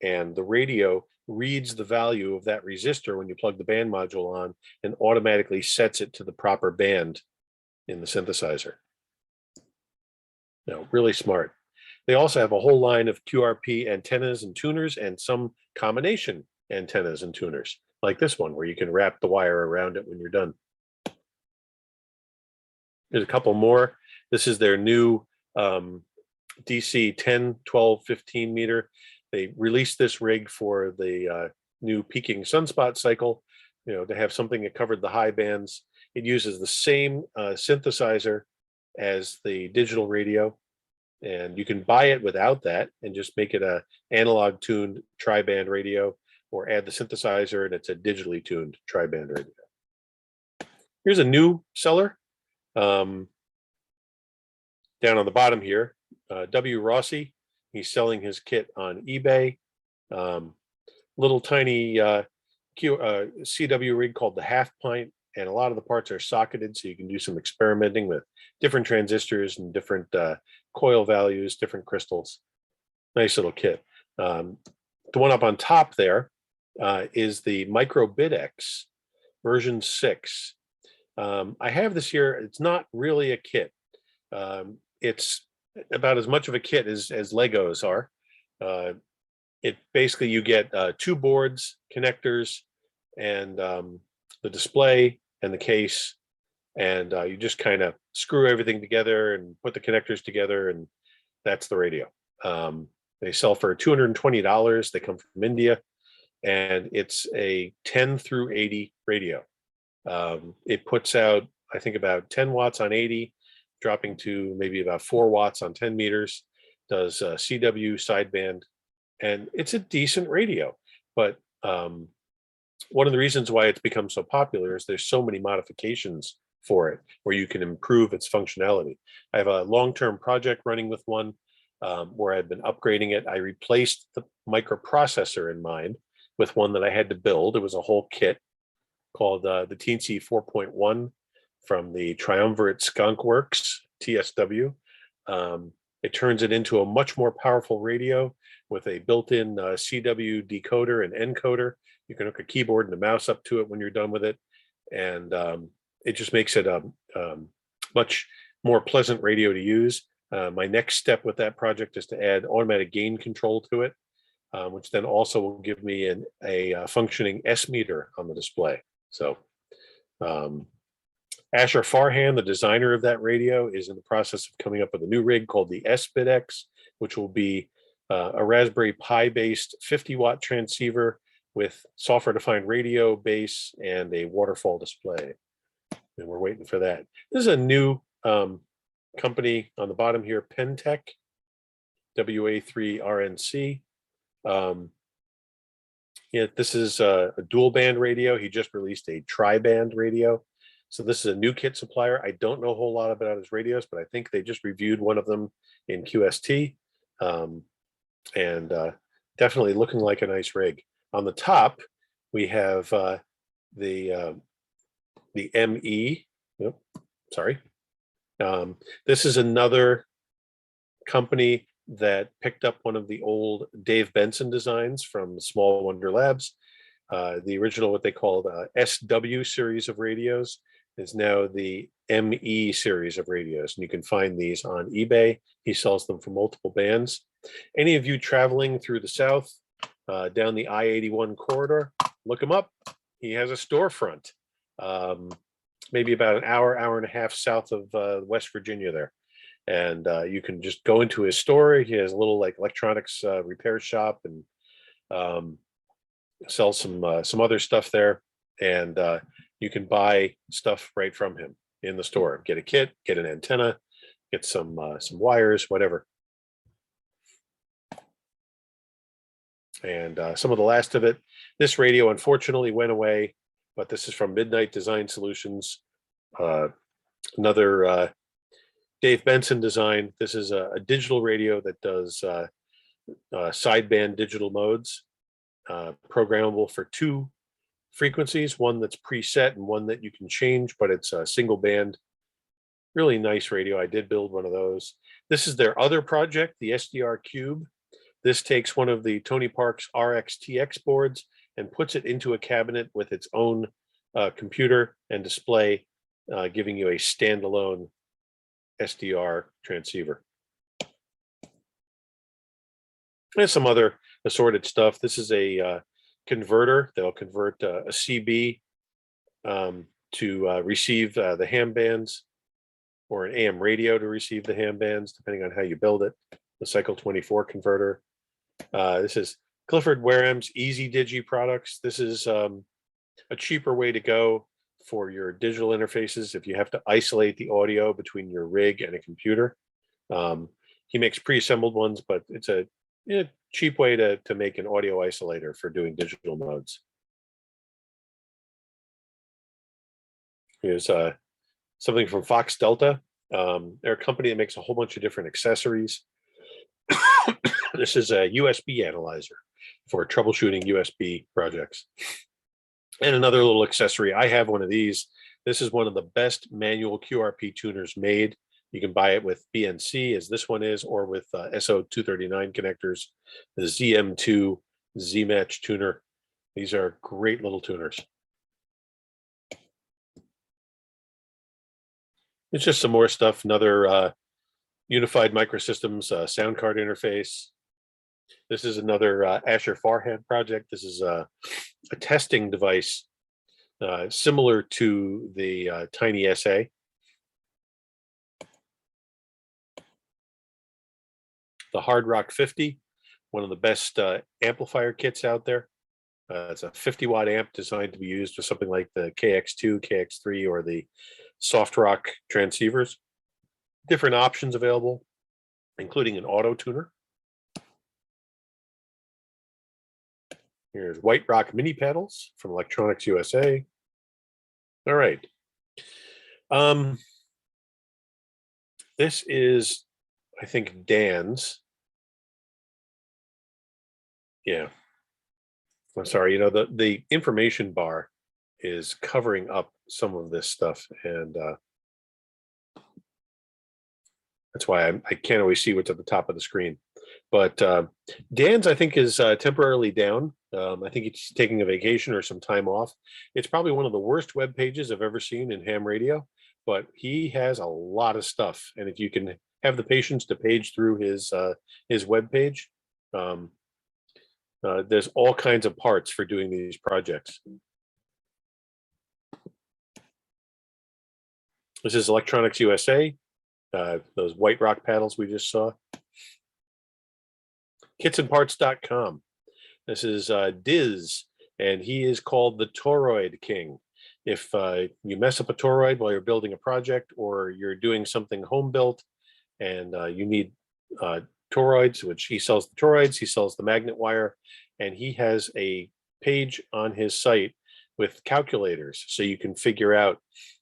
Speaker 2: and the radio reads the value of that resistor when you plug the band module on, and automatically sets it to the proper band in the synthesizer. Really smart. They also have a whole line of QRP antennas and tuners, and some combination antennas and tuners, like this one, where you can wrap the wire around it when you're done. There's a couple more. This is their new DC 10, 12, 15 meter. They released this rig for the new peaking sunspot cycle, to have something that covered the high bands. It uses the same synthesizer as the digital radio, and you can buy it without that and just make it a analog tuned tri-band radio, or add the synthesizer and it's a digitally tuned tri-band radio. Here's a new seller. Down on the bottom here, WRossi. He's selling his kit on eBay. Little tiny CW rig called the Half Pint, and a lot of the parts are socketed, so you can do some experimenting with different transistors and different coil values, different crystals. Nice little kit. The one up on top there is the Micro BitX version 6. I have this here. It's not really a kit. It's about as much of a kit as Legos are. It basically, you get 2 boards, connectors, and the display and the case, and you just kind of screw everything together and put the connectors together, and that's the radio. They sell for $220. They come from India, and it's a 10 through 80 radio. It puts out, I think, about 10 watts on 80, dropping to maybe about 4 watts on 10 meters, does CW sideband, and it's a decent radio. But one of the reasons why it's become so popular is there's so many modifications for it where you can improve its functionality. I have a long-term project running with one where I've been upgrading it. I replaced the microprocessor in mine with one that I had to build. It was a whole kit called the Teensy 4.1 from the Triumvirate Skunk Works, TSW. It turns it into a much more powerful radio with a built-in CW decoder and encoder. You can hook a keyboard and a mouse up to it when you're done with it. And it just makes it a much more pleasant radio to use. My next step with that project is to add automatic gain control to it, which then also will give me a functioning S meter on the display. So Asher Farhan, the designer of that radio, is in the process of coming up with a new rig called the SBitX, which will be a Raspberry Pi based 50-watt transceiver with software-defined radio base and a waterfall display. And we're waiting for that. This is a new company on the bottom here, Pentech, WA3RNC. Yeah, this is a dual band radio. He just released a tri-band radio. So this is a new kit supplier. I don't know a whole lot about his radios, but I think they just reviewed one of them in QST. And definitely looking like a nice rig. On the top, we have the ME. Yep, sorry. This is another company that picked up one of the old Dave Benson designs from Small Wonderlabs. The original, what they called SW series of radios, is now the ME series of radios. And you can find these on eBay. He sells them for multiple bands. Any of you traveling through the South, down the I-81 corridor, look him up. He has a storefront, maybe about an hour, hour and a half south of West Virginia there. And you can just go into his store. He has a little like electronics repair shop and sells some other stuff there. And you can buy stuff right from him in the store. Get a kit, get an antenna, get some wires, whatever. And some of the last of it. This radio unfortunately went away, but this is from Midnight Design Solutions. Another Dave Benson design. This is a digital radio that does sideband digital modes, programmable for 2 frequencies, one that's preset and one that you can change, but it's a single band. Really nice radio. I did build one of those. This is their other project, the SDR Cube. This takes one of the Tony Park's RXTX boards and puts it into a cabinet with its own computer and display, giving you a standalone SDR transceiver. There's some other assorted stuff. This is a converter. They'll convert a CB to receive the ham bands, or an AM radio to receive the ham bands, depending on how you build it. The Cycle 24 converter. This is Clifford Wareham's Easy Digi products. This is a cheaper way to go for your digital interfaces if you have to isolate the audio between your rig and a computer. He makes pre-assembled ones, but it's a cheap way to make an audio isolator for doing digital modes. Here's something from Fox Delta. They're a company that makes a whole bunch of different accessories. This is a USB analyzer for troubleshooting USB projects. And another little accessory, I have one of these. This is one of the best manual QRP tuners made. You can buy it with BNC, as this one is, or with SO239 connectors, the ZM2 Z-Match tuner. These are great little tuners. It's just some more stuff, another Unified Microsystems sound card interface. This is another Asher Farhan project. This is a testing device similar to the Tiny SA. The Hard Rock 50, one of the best amplifier kits out there. It's a 50-watt amp designed to be used with something like the KX2, KX3, or the Soft Rock transceivers. Different options available, including an auto tuner. Here's White Rock mini pedals from Electronics USA. All right. This is, I think, Dan's. Yeah. I'm sorry, the information bar is covering up some of this stuff, and that's why I can't always see what's at the top of the screen. But Dan's, I think, is temporarily down. I think he's taking a vacation or some time off. It's probably one of the worst web pages I've ever seen in ham radio, but he has a lot of stuff. And if you can have the patience to page through his web page, there's all kinds of parts for doing these projects. This is Electronics USA, those White Rock paddles we just saw. Kitsandparts.com. This is Diz, and he is called the Toroid King. If you mess up a toroid while you're building a project, or you're doing something home built and you need toroids, which he sells the toroids, he sells the magnet wire, and he has a page on his site with calculators, so you can figure out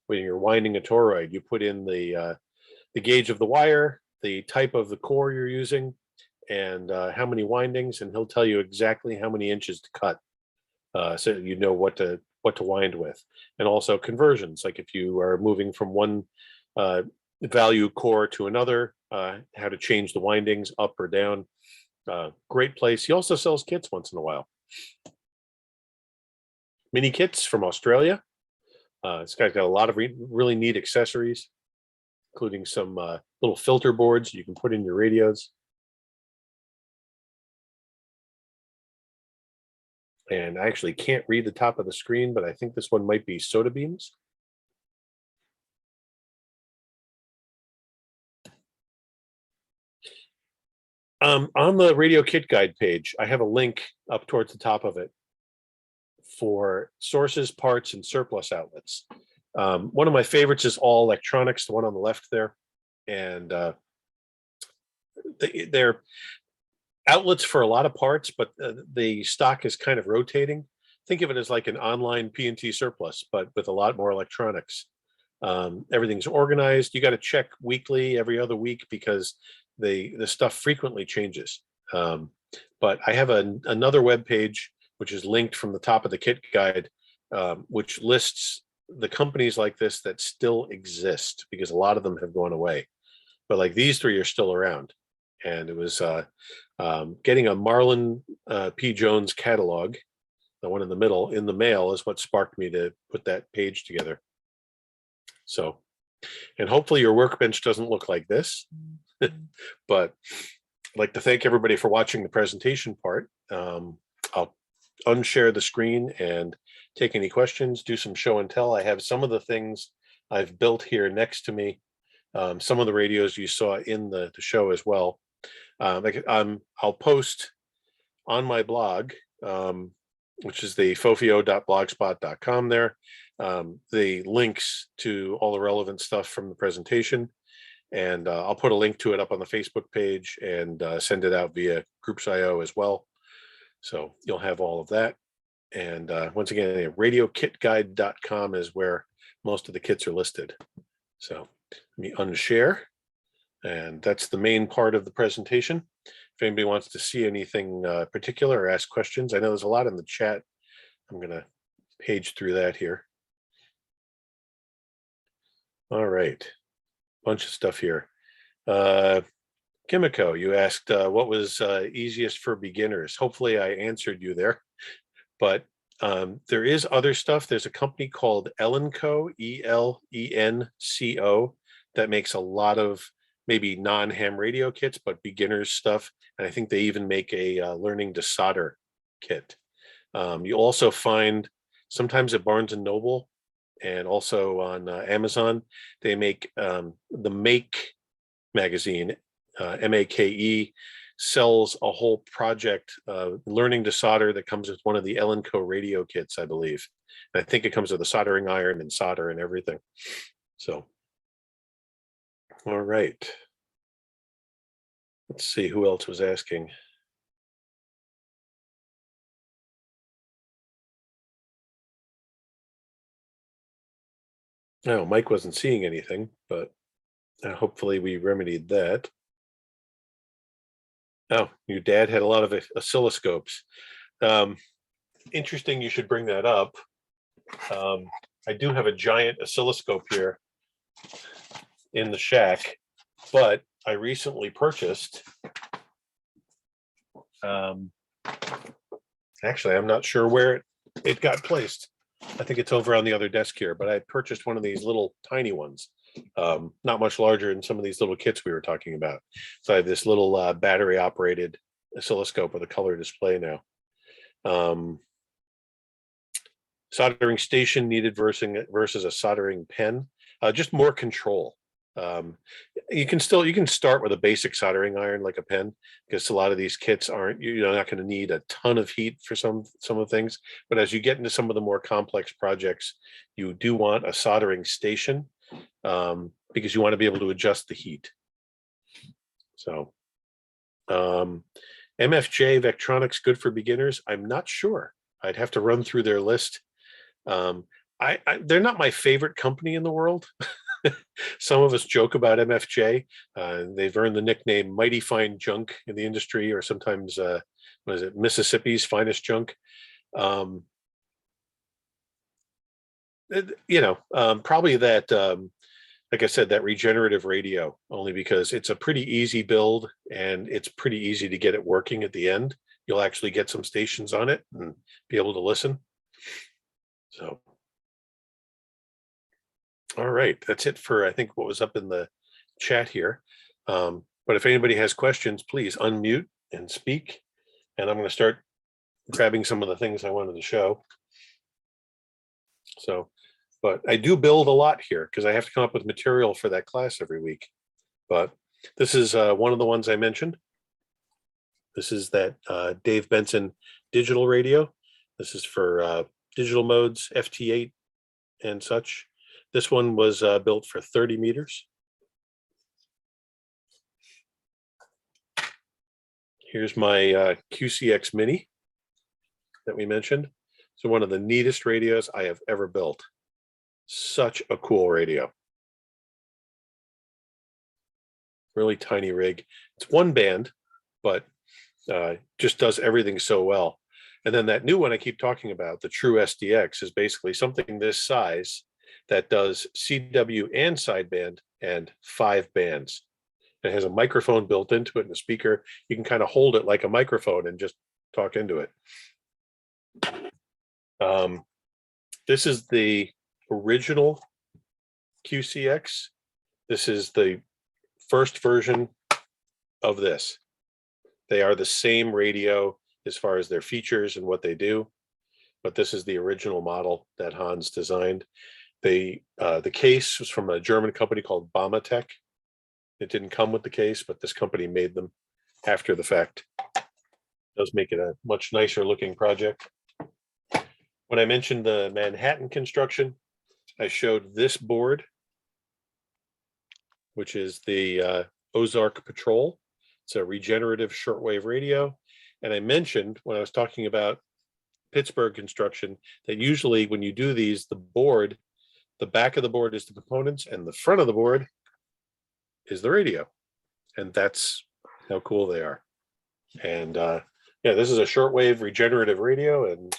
Speaker 2: when you're winding a toroid. You put in the gauge of the wire, the type of the core you're using, and how many windings, and he'll tell you exactly how many inches to cut, so you know what to wind with. And also conversions, like if you are moving from one value core to another, how to change the windings up or down. Great place. He also sells kits once in a while. Mini kits from Australia. This guy's got a lot of really neat accessories, including some little filter boards you can put in your radios. And I actually can't read the top of the screen, but I think this one might be soda beans. On the Radio Kit Guide page, I have a link up towards the top of it for sources, parts, and surplus outlets. One of my favorites is All Electronics, the one on the left there. And they're outlets for a lot of parts, but the stock is kind of rotating. Think of it as like an online P&T surplus, but with a lot more electronics. Everything's organized. You got to check weekly, every other week, because the stuff frequently changes. But I have another web page which is linked from the top of the kit guide, which lists the companies like this that still exist, because a lot of them have gone away. But like these three are still around. And it was getting a Marlon P. Jones catalog, the one in the middle, in the mail is what sparked me to put that page together. So, and hopefully your workbench doesn't look like this. But I'd like to thank everybody for watching the presentation part. I'll unshare the screen and take any questions, do some show and tell. I have some of the things I've built here next to me. Some of the radios you saw in the show as well. I'll post on my blog, which is the fofio.blogspot.com there, the links to all the relevant stuff from the presentation. And I'll put a link to it up on the Facebook page and send it out via Groups.io as well. So you'll have all of that. And once again, radiokitguide.com is where most of the kits are listed. So let me unshare. And that's the main part of the presentation. If anybody wants to see anything particular or ask questions, I know there's a lot in the chat. I'm going to page through that here. All right. Bunch of stuff here. Kimiko, you asked what was easiest for beginners. Hopefully I answered you there, but there is other stuff. There's a company called Elenco, E-L-E-N-C-O, that makes a lot of maybe non-ham radio kits, but beginners stuff. And I think they even make a learning to solder kit. You also find sometimes at Barnes and Noble, and also on Amazon, they make the Make magazine, M-A-K-E, sells a whole project, learning to solder, that comes with one of the Elenco radio kits, I believe. And I think it comes with a soldering iron and solder and everything. So, all right. Let's see who else was asking. No, Mike wasn't seeing anything, but hopefully we remedied that. Oh, your dad had a lot of oscilloscopes. Interesting you should bring that up. I do have a giant oscilloscope here in the shack, but I recently purchased, actually, I'm not sure where it got placed. I think it's over on the other desk here, but I purchased one of these little tiny ones, not much larger than some of these little kits we were talking about. So I have this little battery operated oscilloscope with a color display now. Soldering station needed versus a soldering pen. just more control. You can start with a basic soldering iron like a pen, because a lot of these kits aren't, you're not going to need a ton of heat for some of the things. But as you get into some of the more complex projects, you do want a soldering station, because you want to be able to adjust the heat. So MFJ Vectronics, good for beginners? I'm not sure. I'd have to run through their list. They're not my favorite company in the world. Some of us joke about MFJ. They've earned the nickname Mighty Fine Junk in the industry, or sometimes, what is it, Mississippi's finest junk. Probably that, like I said, that regenerative radio, only because it's a pretty easy build and it's pretty easy to get it working at the end. You'll actually get some stations on it and be able to listen. So, all right, that's it for, I think, what was up in the chat here. But if anybody has questions, please unmute and speak. And I'm going to start grabbing some of the things I wanted to show. So, but I do build a lot here because I have to come up with material for that class every week. But this is one of the ones I mentioned. This is that Dave Benson digital radio. This is for digital modes, FT8 and such. This one was built for 30 meters. Here's my QCX Mini that we mentioned. So one of the neatest radios I have ever built. Such a cool radio. Really tiny rig. It's one band, but just does everything so well. And then that new one I keep talking about, the True SDX, is basically something this size that does CW and sideband and 5 bands. It has a microphone built into it and a speaker. You can kind of hold it like a microphone and just talk into it. This is the original QCX. This is the first version of this. They are the same radio as far as their features and what they do, but this is the original model that Hans designed. The case was from a German company called Bamatech. It didn't come with the case, but this company made them after the fact. It does make it a much nicer looking project. When I mentioned the Manhattan construction, I showed this board, which is the Ozark Patrol. It's a regenerative shortwave radio. And I mentioned when I was talking about Pittsburgh construction that usually when you do these, the board, the back of the board is the components and the front of the board is the radio. And that's how cool they are. And yeah, this is a shortwave regenerative radio, and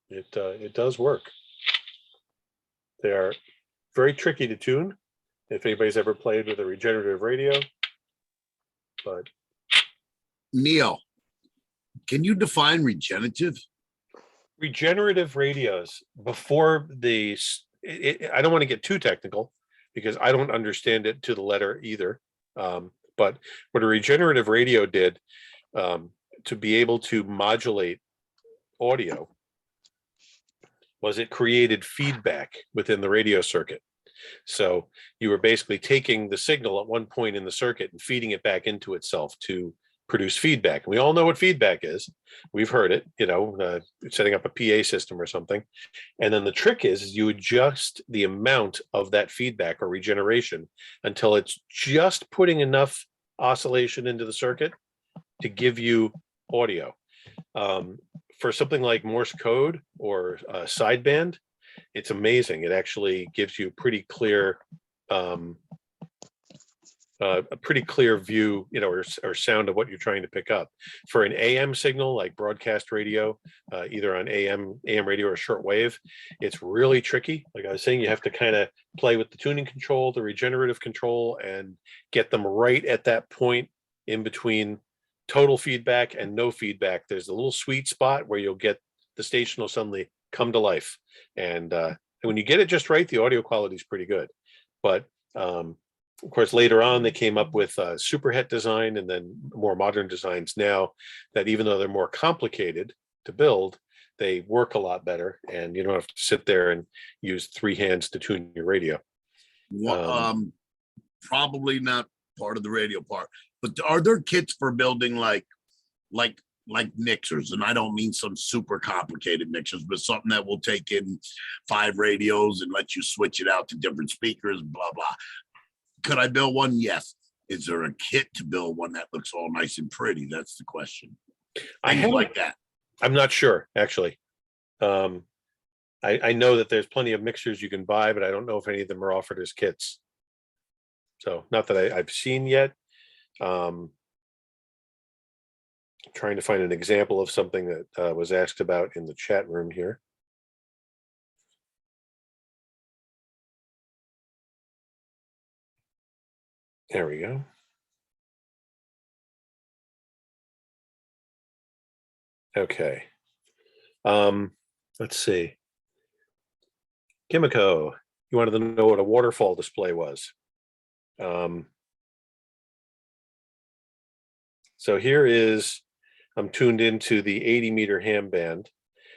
Speaker 2: it does work. They are very tricky to tune if anybody's ever played with a regenerative radio. But
Speaker 3: Neil, can you define regenerative?
Speaker 2: Regenerative radios, before the, I don't want to get too technical because I don't understand it to the letter either. But what a regenerative radio did to be able to modulate audio was it created feedback within the radio circuit. So you were basically taking the signal at one point in the circuit and feeding it back into itself to produce feedback. We all know what feedback is. We've heard it, setting up a PA system or something. And then the trick is you adjust the amount of that feedback or regeneration until it's just putting enough oscillation into the circuit to give you audio. For something like Morse code or sideband, it's amazing. It actually gives you pretty clear, a pretty clear view, or sound of what you're trying to pick up. For an AM signal like broadcast radio, either on AM radio or shortwave, it's really tricky. Like I was saying, you have to kind of play with the tuning control, the regenerative control, and get them right at that point in between total feedback and no feedback. There's a little sweet spot where you'll get the station will suddenly come to life. And when you get it just right, the audio quality is pretty good. But of course, later on, they came up with superhet design and then more modern designs now that even though they're more complicated to build, they work a lot better, and you don't have to sit there and use 3 hands to tune your radio.
Speaker 3: Probably not part of the radio part, but are there kits for building like mixers? And I don't mean some super complicated mixers, but something that will take in 5 radios and let you switch it out to different speakers, blah, blah. Could I build one? Yes. Is there a kit to build one that looks all nice and pretty? That's the question. Things like that.
Speaker 2: I'm not sure, actually. I know that there's plenty of mixers you can buy, but I don't know if any of them are offered as kits. So not that I've seen yet. Trying to find an example of something that was asked about in the chat room here. There we go. Okay. Let's see. Kimiko, you wanted to know what a waterfall display was. So here is, I'm tuned into the 80-meter ham band.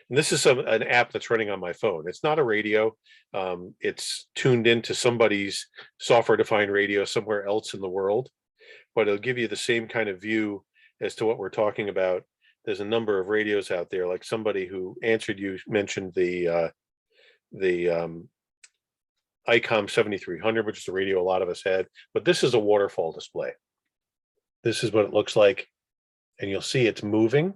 Speaker 2: And this is an app that's running on my phone. It's not a radio. It's tuned into somebody's software-defined radio somewhere else in the world, but it'll give you the same kind of view as to what we're talking about. There's a number of radios out there, like somebody who answered you mentioned the ICOM 7300, which is a radio a lot of us had, but this is a waterfall display. This is what it looks like, and you'll see it's moving.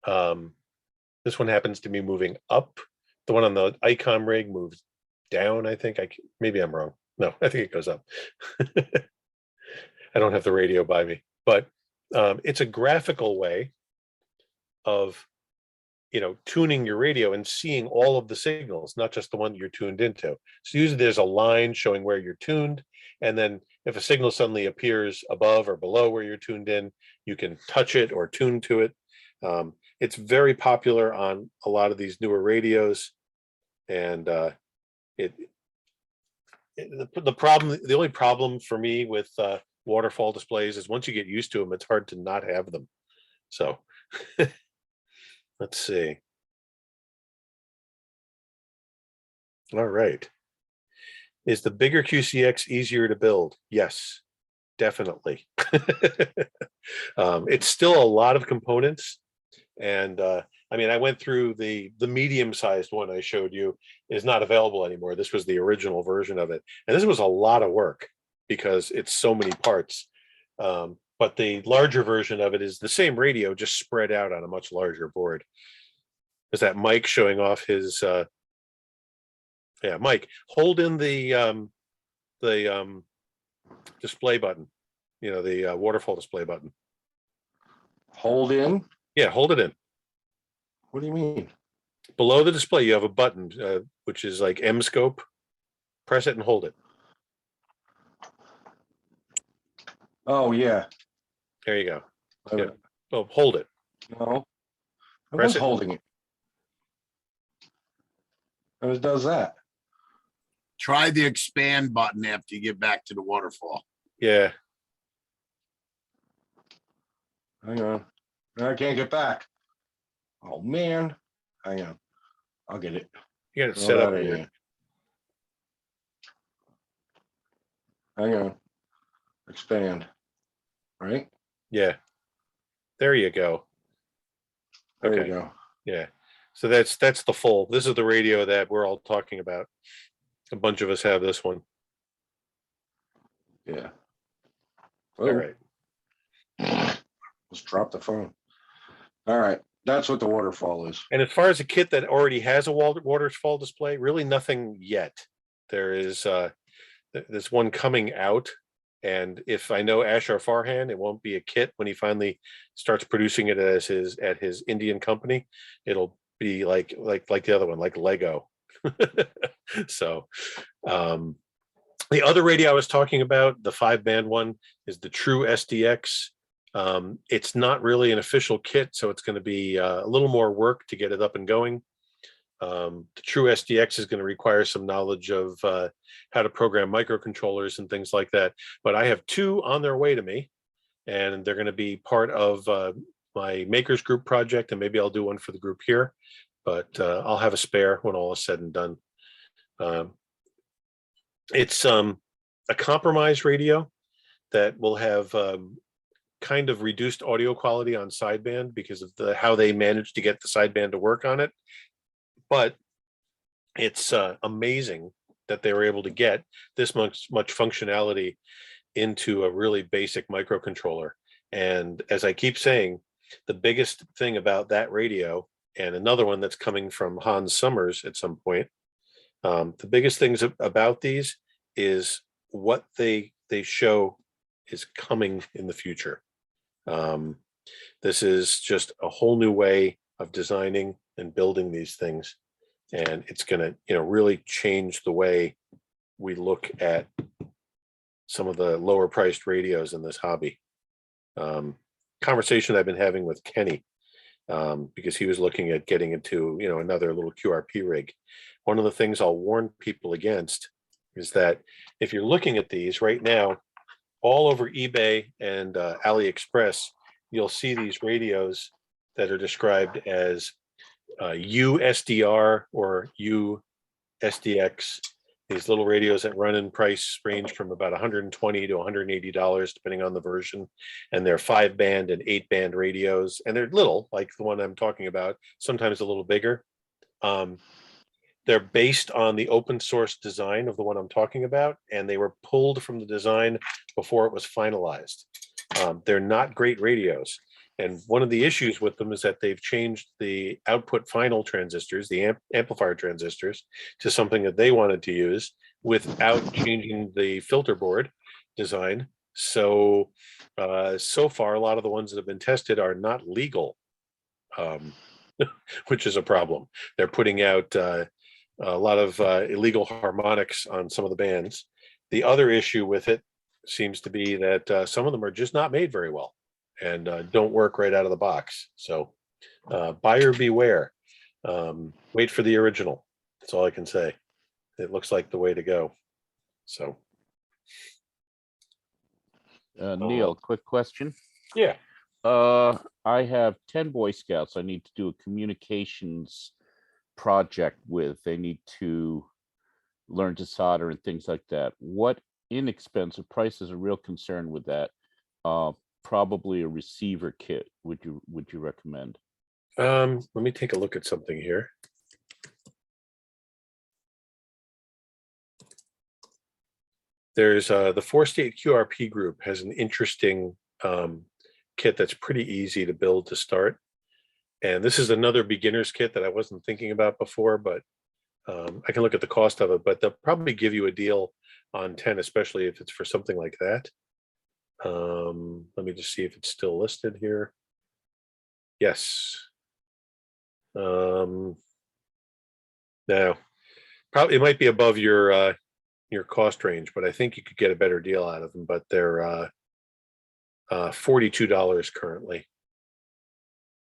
Speaker 2: This one happens to be moving up. The one on the ICOM rig moves down, I think. Maybe I'm wrong. No, I think it goes up. I don't have the radio by me, but it's a graphical way of, tuning your radio and seeing all of the signals, not just the one you're tuned into. So usually there's a line showing where you're tuned, and then if a signal suddenly appears above or below where you're tuned in, you can touch it or tune to it. It's very popular on a lot of these newer radios, and the only problem for me with waterfall displays is once you get used to them, it's hard to not have them. So let's see. All right. Is the bigger QCX easier to build? Yes, definitely. It's still a lot of components. And I went through the medium-sized one I showed you is not available anymore. This was the original version of it. And this was a lot of work because it's so many parts. But the larger version of it is the same radio, just spread out on a much larger board. Is that Mike showing off his, yeah, Mike, hold in the display button, the waterfall display button.
Speaker 4: Hold in?
Speaker 2: Yeah, hold it in.
Speaker 4: What do you mean?
Speaker 2: Below the display, you have a button, which is like M scope. Press it and hold it.
Speaker 4: Oh, yeah.
Speaker 2: There you go. Yeah. Oh, hold it.
Speaker 4: No, I
Speaker 2: Press
Speaker 4: was
Speaker 2: it.
Speaker 4: holding it. And it does that.
Speaker 3: Try the expand button after you get back to the waterfall.
Speaker 2: Yeah.
Speaker 4: Hang on. I can't get back. Oh, man. Hang on. I'll get it.
Speaker 2: You got it set up.
Speaker 4: Here. Hang on. Expand. Right?
Speaker 2: Yeah. There you go.
Speaker 4: There
Speaker 2: Okay.
Speaker 4: you go.
Speaker 2: Yeah. So that's the full. This is the radio that we're all talking about. A bunch of us have this one.
Speaker 4: Yeah.
Speaker 2: All
Speaker 4: Oh,
Speaker 2: right.
Speaker 4: let's drop the phone. All right. That's what the waterfall is.
Speaker 2: And as far as a kit that already has a waterfall display, really nothing yet. There is there's one coming out, and if I know Ashar Farhan, it won't be a kit when he finally starts producing it as at his Indian company. It'll be like the other one, like Lego. So the other radio I was talking about, the 5-band one, is the True SDX. It's not really an official kit, so it's going to be a little more work to get it up and going. The True SDX is going to require some knowledge of how to program microcontrollers and things like that. But I have 2 on their way to me, and they're going to be part of my makers group project, and maybe I'll do one for the group here, but I'll have a spare when all is said and done. It's a compromise radio that will have kind of reduced audio quality on sideband because of how they managed to get the sideband to work on it. But it's amazing that they were able to get this much functionality into a really basic microcontroller. And as I keep saying, the biggest thing about that radio, and another one that's coming from Hans Summers at some point, the biggest things about these is what they show is coming in the future. This is just a whole new way of designing and building these things, and it's going to, really change the way we look at some of the lower priced radios in this hobby. Conversation I've been having with Kenny, because he was looking at getting into, another little QRP rig. One of the things I'll warn people against is that if you're looking at these right now, all over eBay and AliExpress, you'll see these radios that are described as USDR or USDX. These little radios that run in price range from about $120 to $180, depending on the version. And they're 5-band and 8-band radios. And they're little, like the one I'm talking about, sometimes a little bigger. They're based on the open source design of the one I'm talking about, and they were pulled from the design before it was finalized. They're not great radios. And one of the issues with them is that they've changed the output final transistors, the amplifier transistors, to something that they wanted to use without changing the filter board design. So, so far, a lot of the ones that have been tested are not legal, which is a problem. They're putting out a lot of illegal harmonics on some of the bands. The other issue with it seems to be that some of them are just not made very well and don't work right out of the box. So buyer beware. Wait for the original. That's all I can say. It looks like the way to go. So
Speaker 5: Neil, quick question.
Speaker 2: yeah.
Speaker 5: I have 10 Boy Scouts I need to do a communications project with. They need to learn to solder and things like that. What inexpensive price is a real concern with that? Probably a receiver kit. Would you recommend?
Speaker 2: Let me take a look at something here. There's the 4-state QRP group has an interesting kit that's pretty easy to build to start. And this is another beginner's kit that I wasn't thinking about before, but I can look at the cost of it, but they'll probably give you a deal on 10, especially if it's for something like that. Let me just see if it's still listed here. Yes. Now, probably it might be above your cost range, but I think you could get a better deal out of them. But they're $42 currently.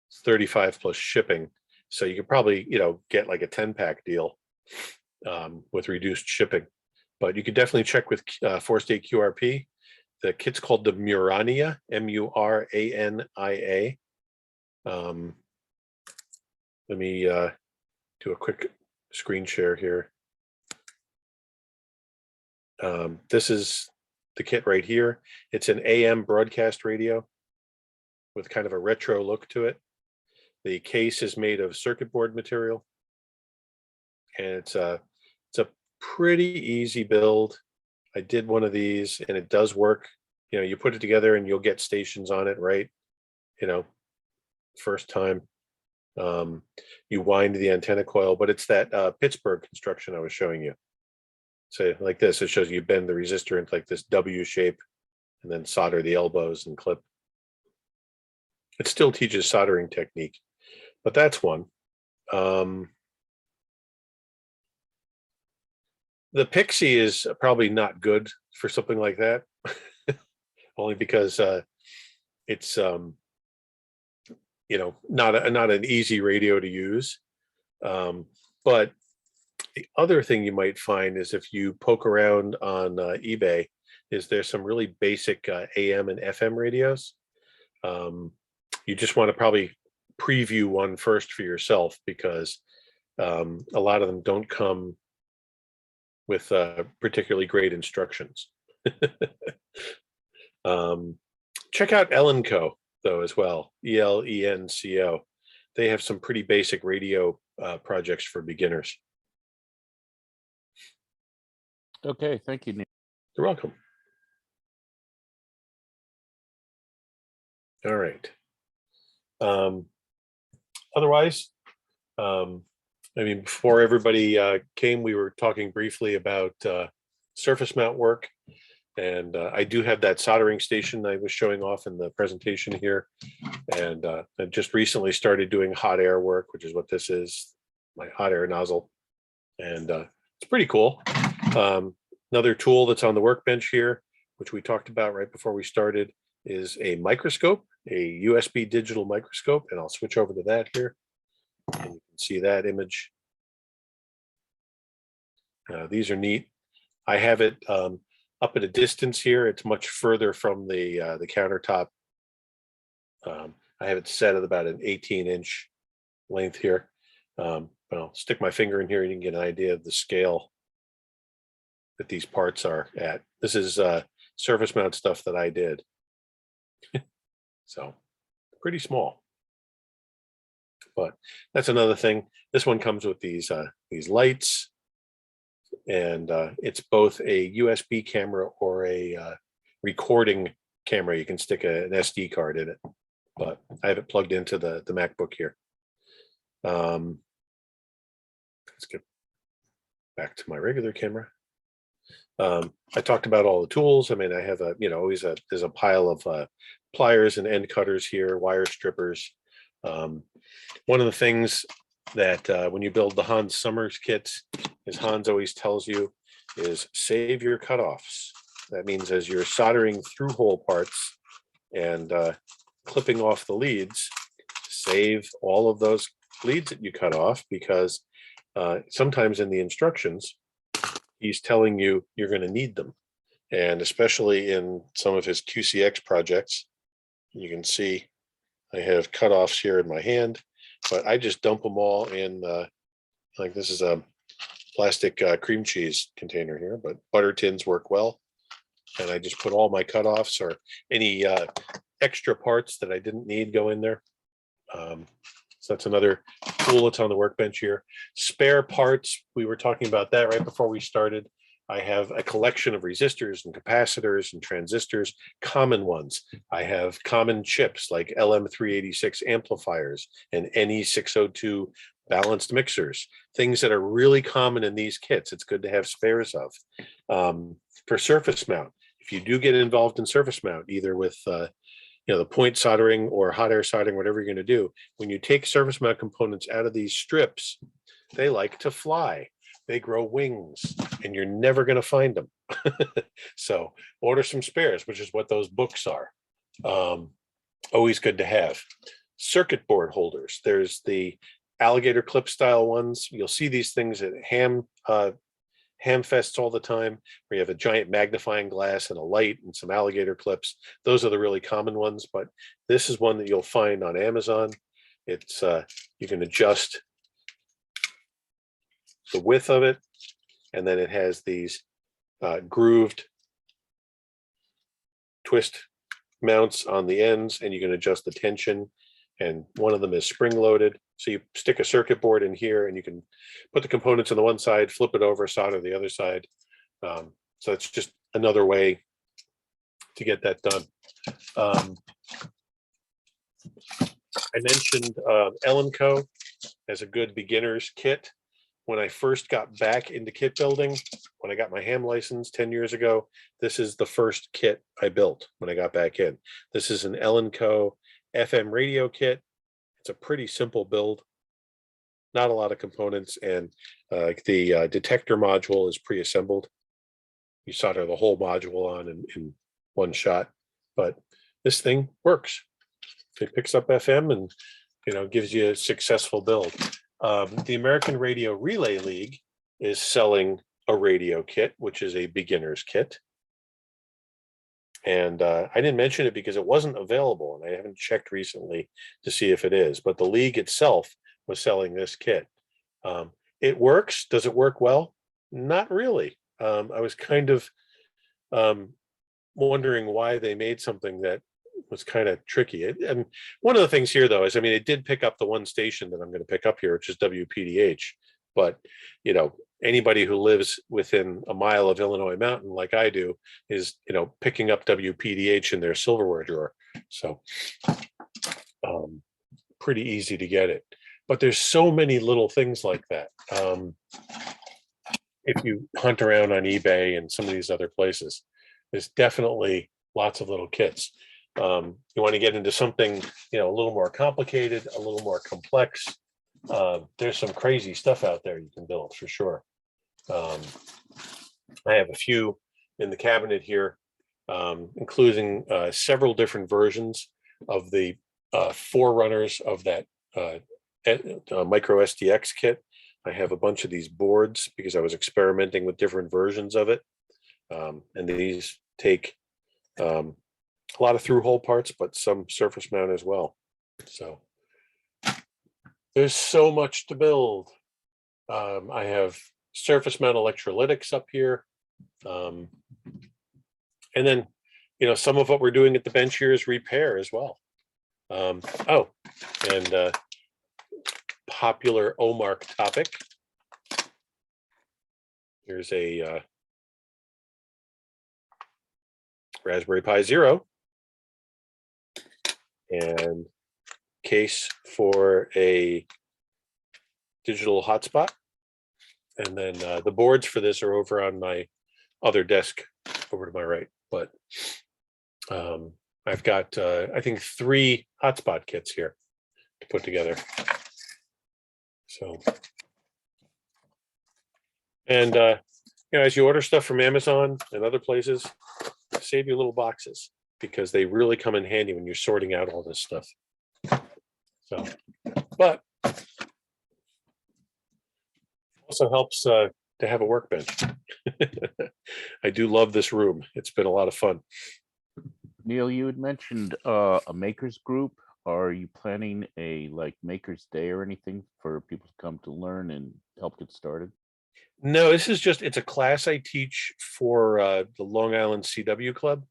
Speaker 2: It's $35 plus shipping, so you could probably get like a 10-pack deal with reduced shipping. But you could definitely check with 4-state QRP. The kit's called the Murania, Murania. Let me do a quick screen share here. This is the kit right here. It's an AM broadcast radio with kind of a retro look to it. The case is made of circuit board material, and it's a pretty easy build. I did one of these, and it does work. You put it together, and you'll get stations on it, right? First time. You wind the antenna coil, but it's that Pittsburgh construction I was showing you. So like this, it shows you bend the resistor into like this W shape, and then solder the elbows and clip. It still teaches soldering technique, but that's one. The Pixie is probably not good for something like that, only because it's not an easy radio to use. But the other thing you might find is if you poke around on eBay, is there's some really basic AM and FM radios. You just want to probably preview one first for yourself, because a lot of them don't come with particularly great instructions. Check out Elenco though as well, ELENCO. They have some pretty basic radio projects for beginners.
Speaker 5: Okay, thank you, Neil.
Speaker 2: You're welcome. All right. Otherwise, I mean, before everybody came, we were talking briefly about surface mount work. And I do have that soldering station I was showing off in the presentation here. And I just recently started doing hot air work, which is what this is, my hot air nozzle. And it's pretty cool. Another tool that's on the workbench here, which we talked about right before we started, is a microscope, a USB digital microscope. And I'll switch over to that here. And you can see that image. These are neat. I have it up at a distance here. It's much further from the countertop. I have it set at about an 18-inch length here. But I'll stick my finger in here and you can get an idea of the scale that these parts are at. This is surface mount stuff that I did. So pretty small. But that's another thing. This one comes with these lights. And it's both a USB camera or a recording camera. You can stick an SD card in it, but I have it plugged into the MacBook here. Let's get back to my regular camera. I talked about all the tools. I mean, I have there's a pile of pliers and end cutters here, wire strippers. One of the things that when you build the Hans Summers kits, as Hans always tells you, is save your cutoffs. That means as you're soldering through hole parts and clipping off the leads, save all of those leads that you cut off, because sometimes in the instructions, he's telling you you're going to need them. And especially in some of his QCX projects, you can see I have cutoffs here in my hand, but I just dump them all in, like this is a plastic cream cheese container here, but butter tins work well. And I just put all my cutoffs or any extra parts that I didn't need go in there. So that's another tool that's on the workbench here. Spare parts, we were talking about that right before we started. I have a collection of resistors and capacitors and transistors, common ones. I have common chips like LM386 amplifiers and NE602 balanced mixers, things that are really common in these kits. It's good to have spares of. For surface mount, if you do get involved in surface mount, either with the point soldering or hot air soldering, whatever you're going to do, when you take surface mount components out of these strips, they like to fly. They grow wings and you're never going to find them. So order some spares, which is what those books are. Always good to have. Circuit board holders. There's the alligator clip style ones. You'll see these things at ham fests all the time, where you have a giant magnifying glass and a light and some alligator clips. Those are the really common ones, but this is one that you'll find on Amazon. It's you can adjust the width of it, and then it has these grooved twist mounts on the ends, and you can adjust the tension, and one of them is spring loaded. So you stick a circuit board in here and you can put the components on the one side, flip it over, solder the other side. So it's just another way to get that done. I mentioned Elenco as a good beginner's kit. When I first got back into kit building, when I got my ham license 10 years ago, this is the first kit I built when I got back in. This is an Elenco FM radio kit. It's a pretty simple build, not a lot of components, and the detector module is pre-assembled. You solder the whole module on in one shot, but this thing works. It picks up FM and gives you a successful build. The American Radio Relay League is selling a radio kit, which is a beginner's kit. And I didn't mention it because it wasn't available, and I haven't checked recently to see if it is. But the league itself was selling this kit. It works. Does it work well? Not really. I was kind of wondering why they made something that was kind of tricky. And one of the things here, though, is I mean, it did pick up the one station that I'm going to pick up here, which is WPDH. But you know, anybody who lives within a mile of Illinois Mountain, like I do, is picking up WPDH in their silverware drawer. So pretty easy to get it. But there's so many little things like that. If you hunt around on eBay and some of these other places, there's definitely lots of little kits. You want to get into something, a little more complicated, a little more complex. There's some crazy stuff out there you can build for sure. I have a few in the cabinet here, including several different versions of the forerunners of that micro SDX kit. I have a bunch of these boards because I was experimenting with different versions of it. And these take a lot of through hole parts, but some surface mount as well. So there's so much to build. I have surface mount electrolytics up here. And then, some of what we're doing at the bench here is repair as well. And popular OMARC topic. Here's a Raspberry Pi Zero and case for a digital hotspot. And then the boards for this are over on my other desk over to my right. But I've got, I think, 3 hotspot kits here to put together. So, and as you order stuff from Amazon and other places, save your little boxes because they really come in handy when you're sorting out all this stuff. So, but also helps to have a workbench. I do love this room. It's been a lot of fun.
Speaker 5: Neil, you had mentioned a makers group. Are you planning a makers day or anything for people to come to learn and help get started?
Speaker 2: No, this is just, it's a class I teach for the Long Island CW Club.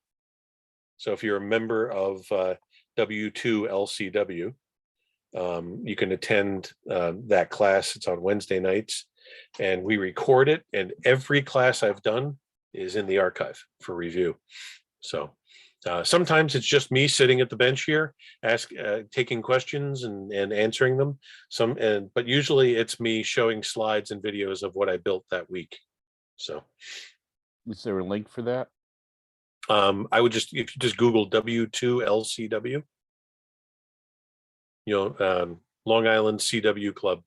Speaker 2: So if you're a member of W2LCW, you can attend that class. It's on Wednesday nights and we record it, and every class I've done is in the archive for review. So sometimes it's just me sitting at the bench here, taking questions and answering them. But usually it's me showing slides and videos of what I built that week. So,
Speaker 5: is there a link for that?
Speaker 2: I would if you just Google W2LCW, Long Island CW Club,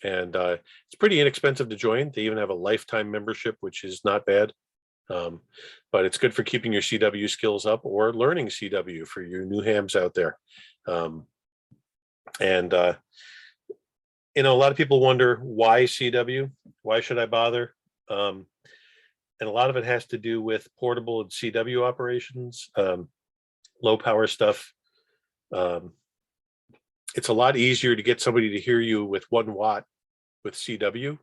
Speaker 2: and it's pretty inexpensive to join. They even have a lifetime membership, which is not bad. But it's good for keeping your CW skills up or learning CW for you new hams out there. A lot of people wonder why CW, why should I bother? And a lot of it has to do with portable and CW operations, low power stuff. It's a lot easier to get somebody to hear you with 1 watt with CW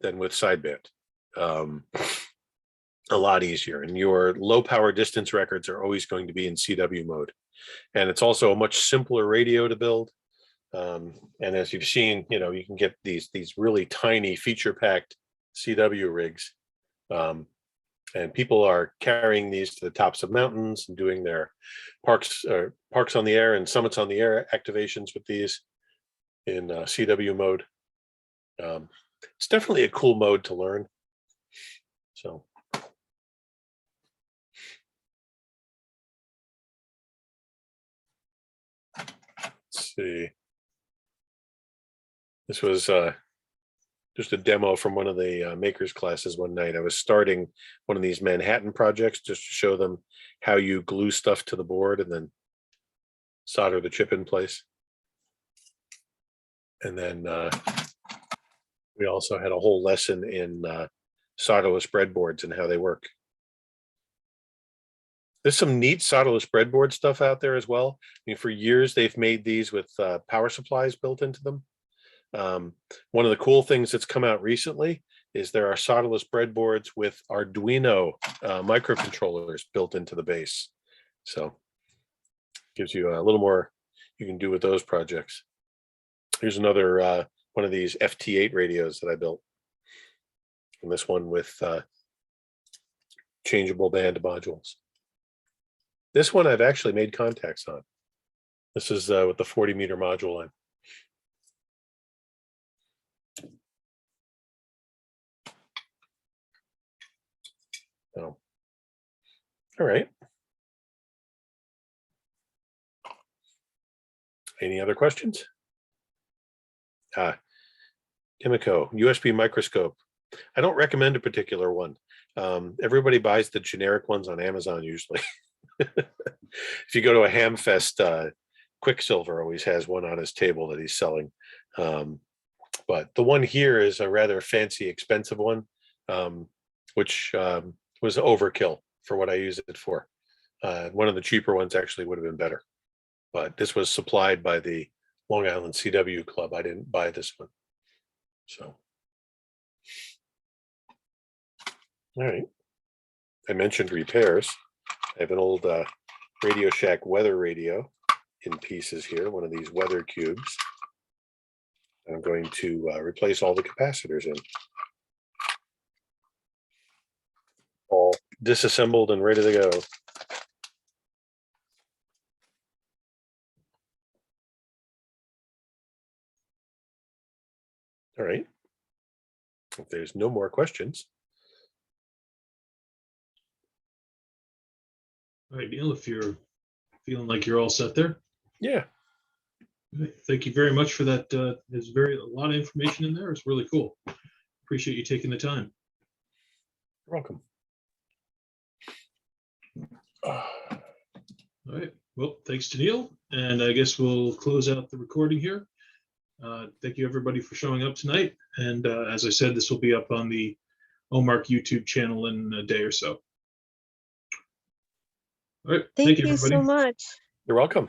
Speaker 2: than with sideband. A lot easier, and your low power distance records are always going to be in CW mode. And it's also a much simpler radio to build. And as you've seen, you can get these really tiny feature packed CW rigs. And people are carrying these to the tops of mountains and doing their parks on the air and summits on the air activations with these in CW mode. It's definitely a cool mode to learn. So. Let's see. This was just a demo from one of the makers classes one night. I was starting one of these Manhattan projects just to show them how you glue stuff to the board and then solder the chip in place. And then we also had a whole lesson in solderless breadboards and how they work. There's some neat solderless breadboard stuff out there as well. I mean, for years they've made these with power supplies built into them. One of the cool things that's come out recently is there are solderless breadboards with Arduino microcontrollers built into the base. So gives you a little more you can do with those projects. Here's another one of these FT8 radios that I built. And this one with changeable band modules. This one I've actually made contacts on. This is with the 40-meter module line. So, all right. Any other questions? Kimiko, USB microscope. I don't recommend a particular one. Everybody buys the generic ones on Amazon usually. If you go to a Hamfest, Quicksilver always has one on his table that he's selling. But the one here is a rather fancy, expensive one, which was overkill for what I use it for. One of the cheaper ones actually would have been better. But this was supplied by the Long Island CW Club. I didn't buy this one. So, all right. I mentioned repairs. I have an old Radio Shack weather radio in pieces here, one of these weather cubes. I'm going to replace all the capacitors in. All disassembled and ready to go. All right. If there's no more questions.
Speaker 1: All right, Neil, if you're feeling like you're all set there.
Speaker 2: Yeah.
Speaker 1: Thank you very much for that. There's a lot of information in there. It's really cool. Appreciate you taking the time.
Speaker 2: You're welcome.
Speaker 1: All right. Well, thanks to Neil. And I guess we'll close out the recording here. Thank you, everybody, for showing up tonight. And as I said, this will be up on the OMARC YouTube channel in a day or so. All right.
Speaker 6: Thank you
Speaker 1: everybody.
Speaker 6: so much.
Speaker 2: You're welcome.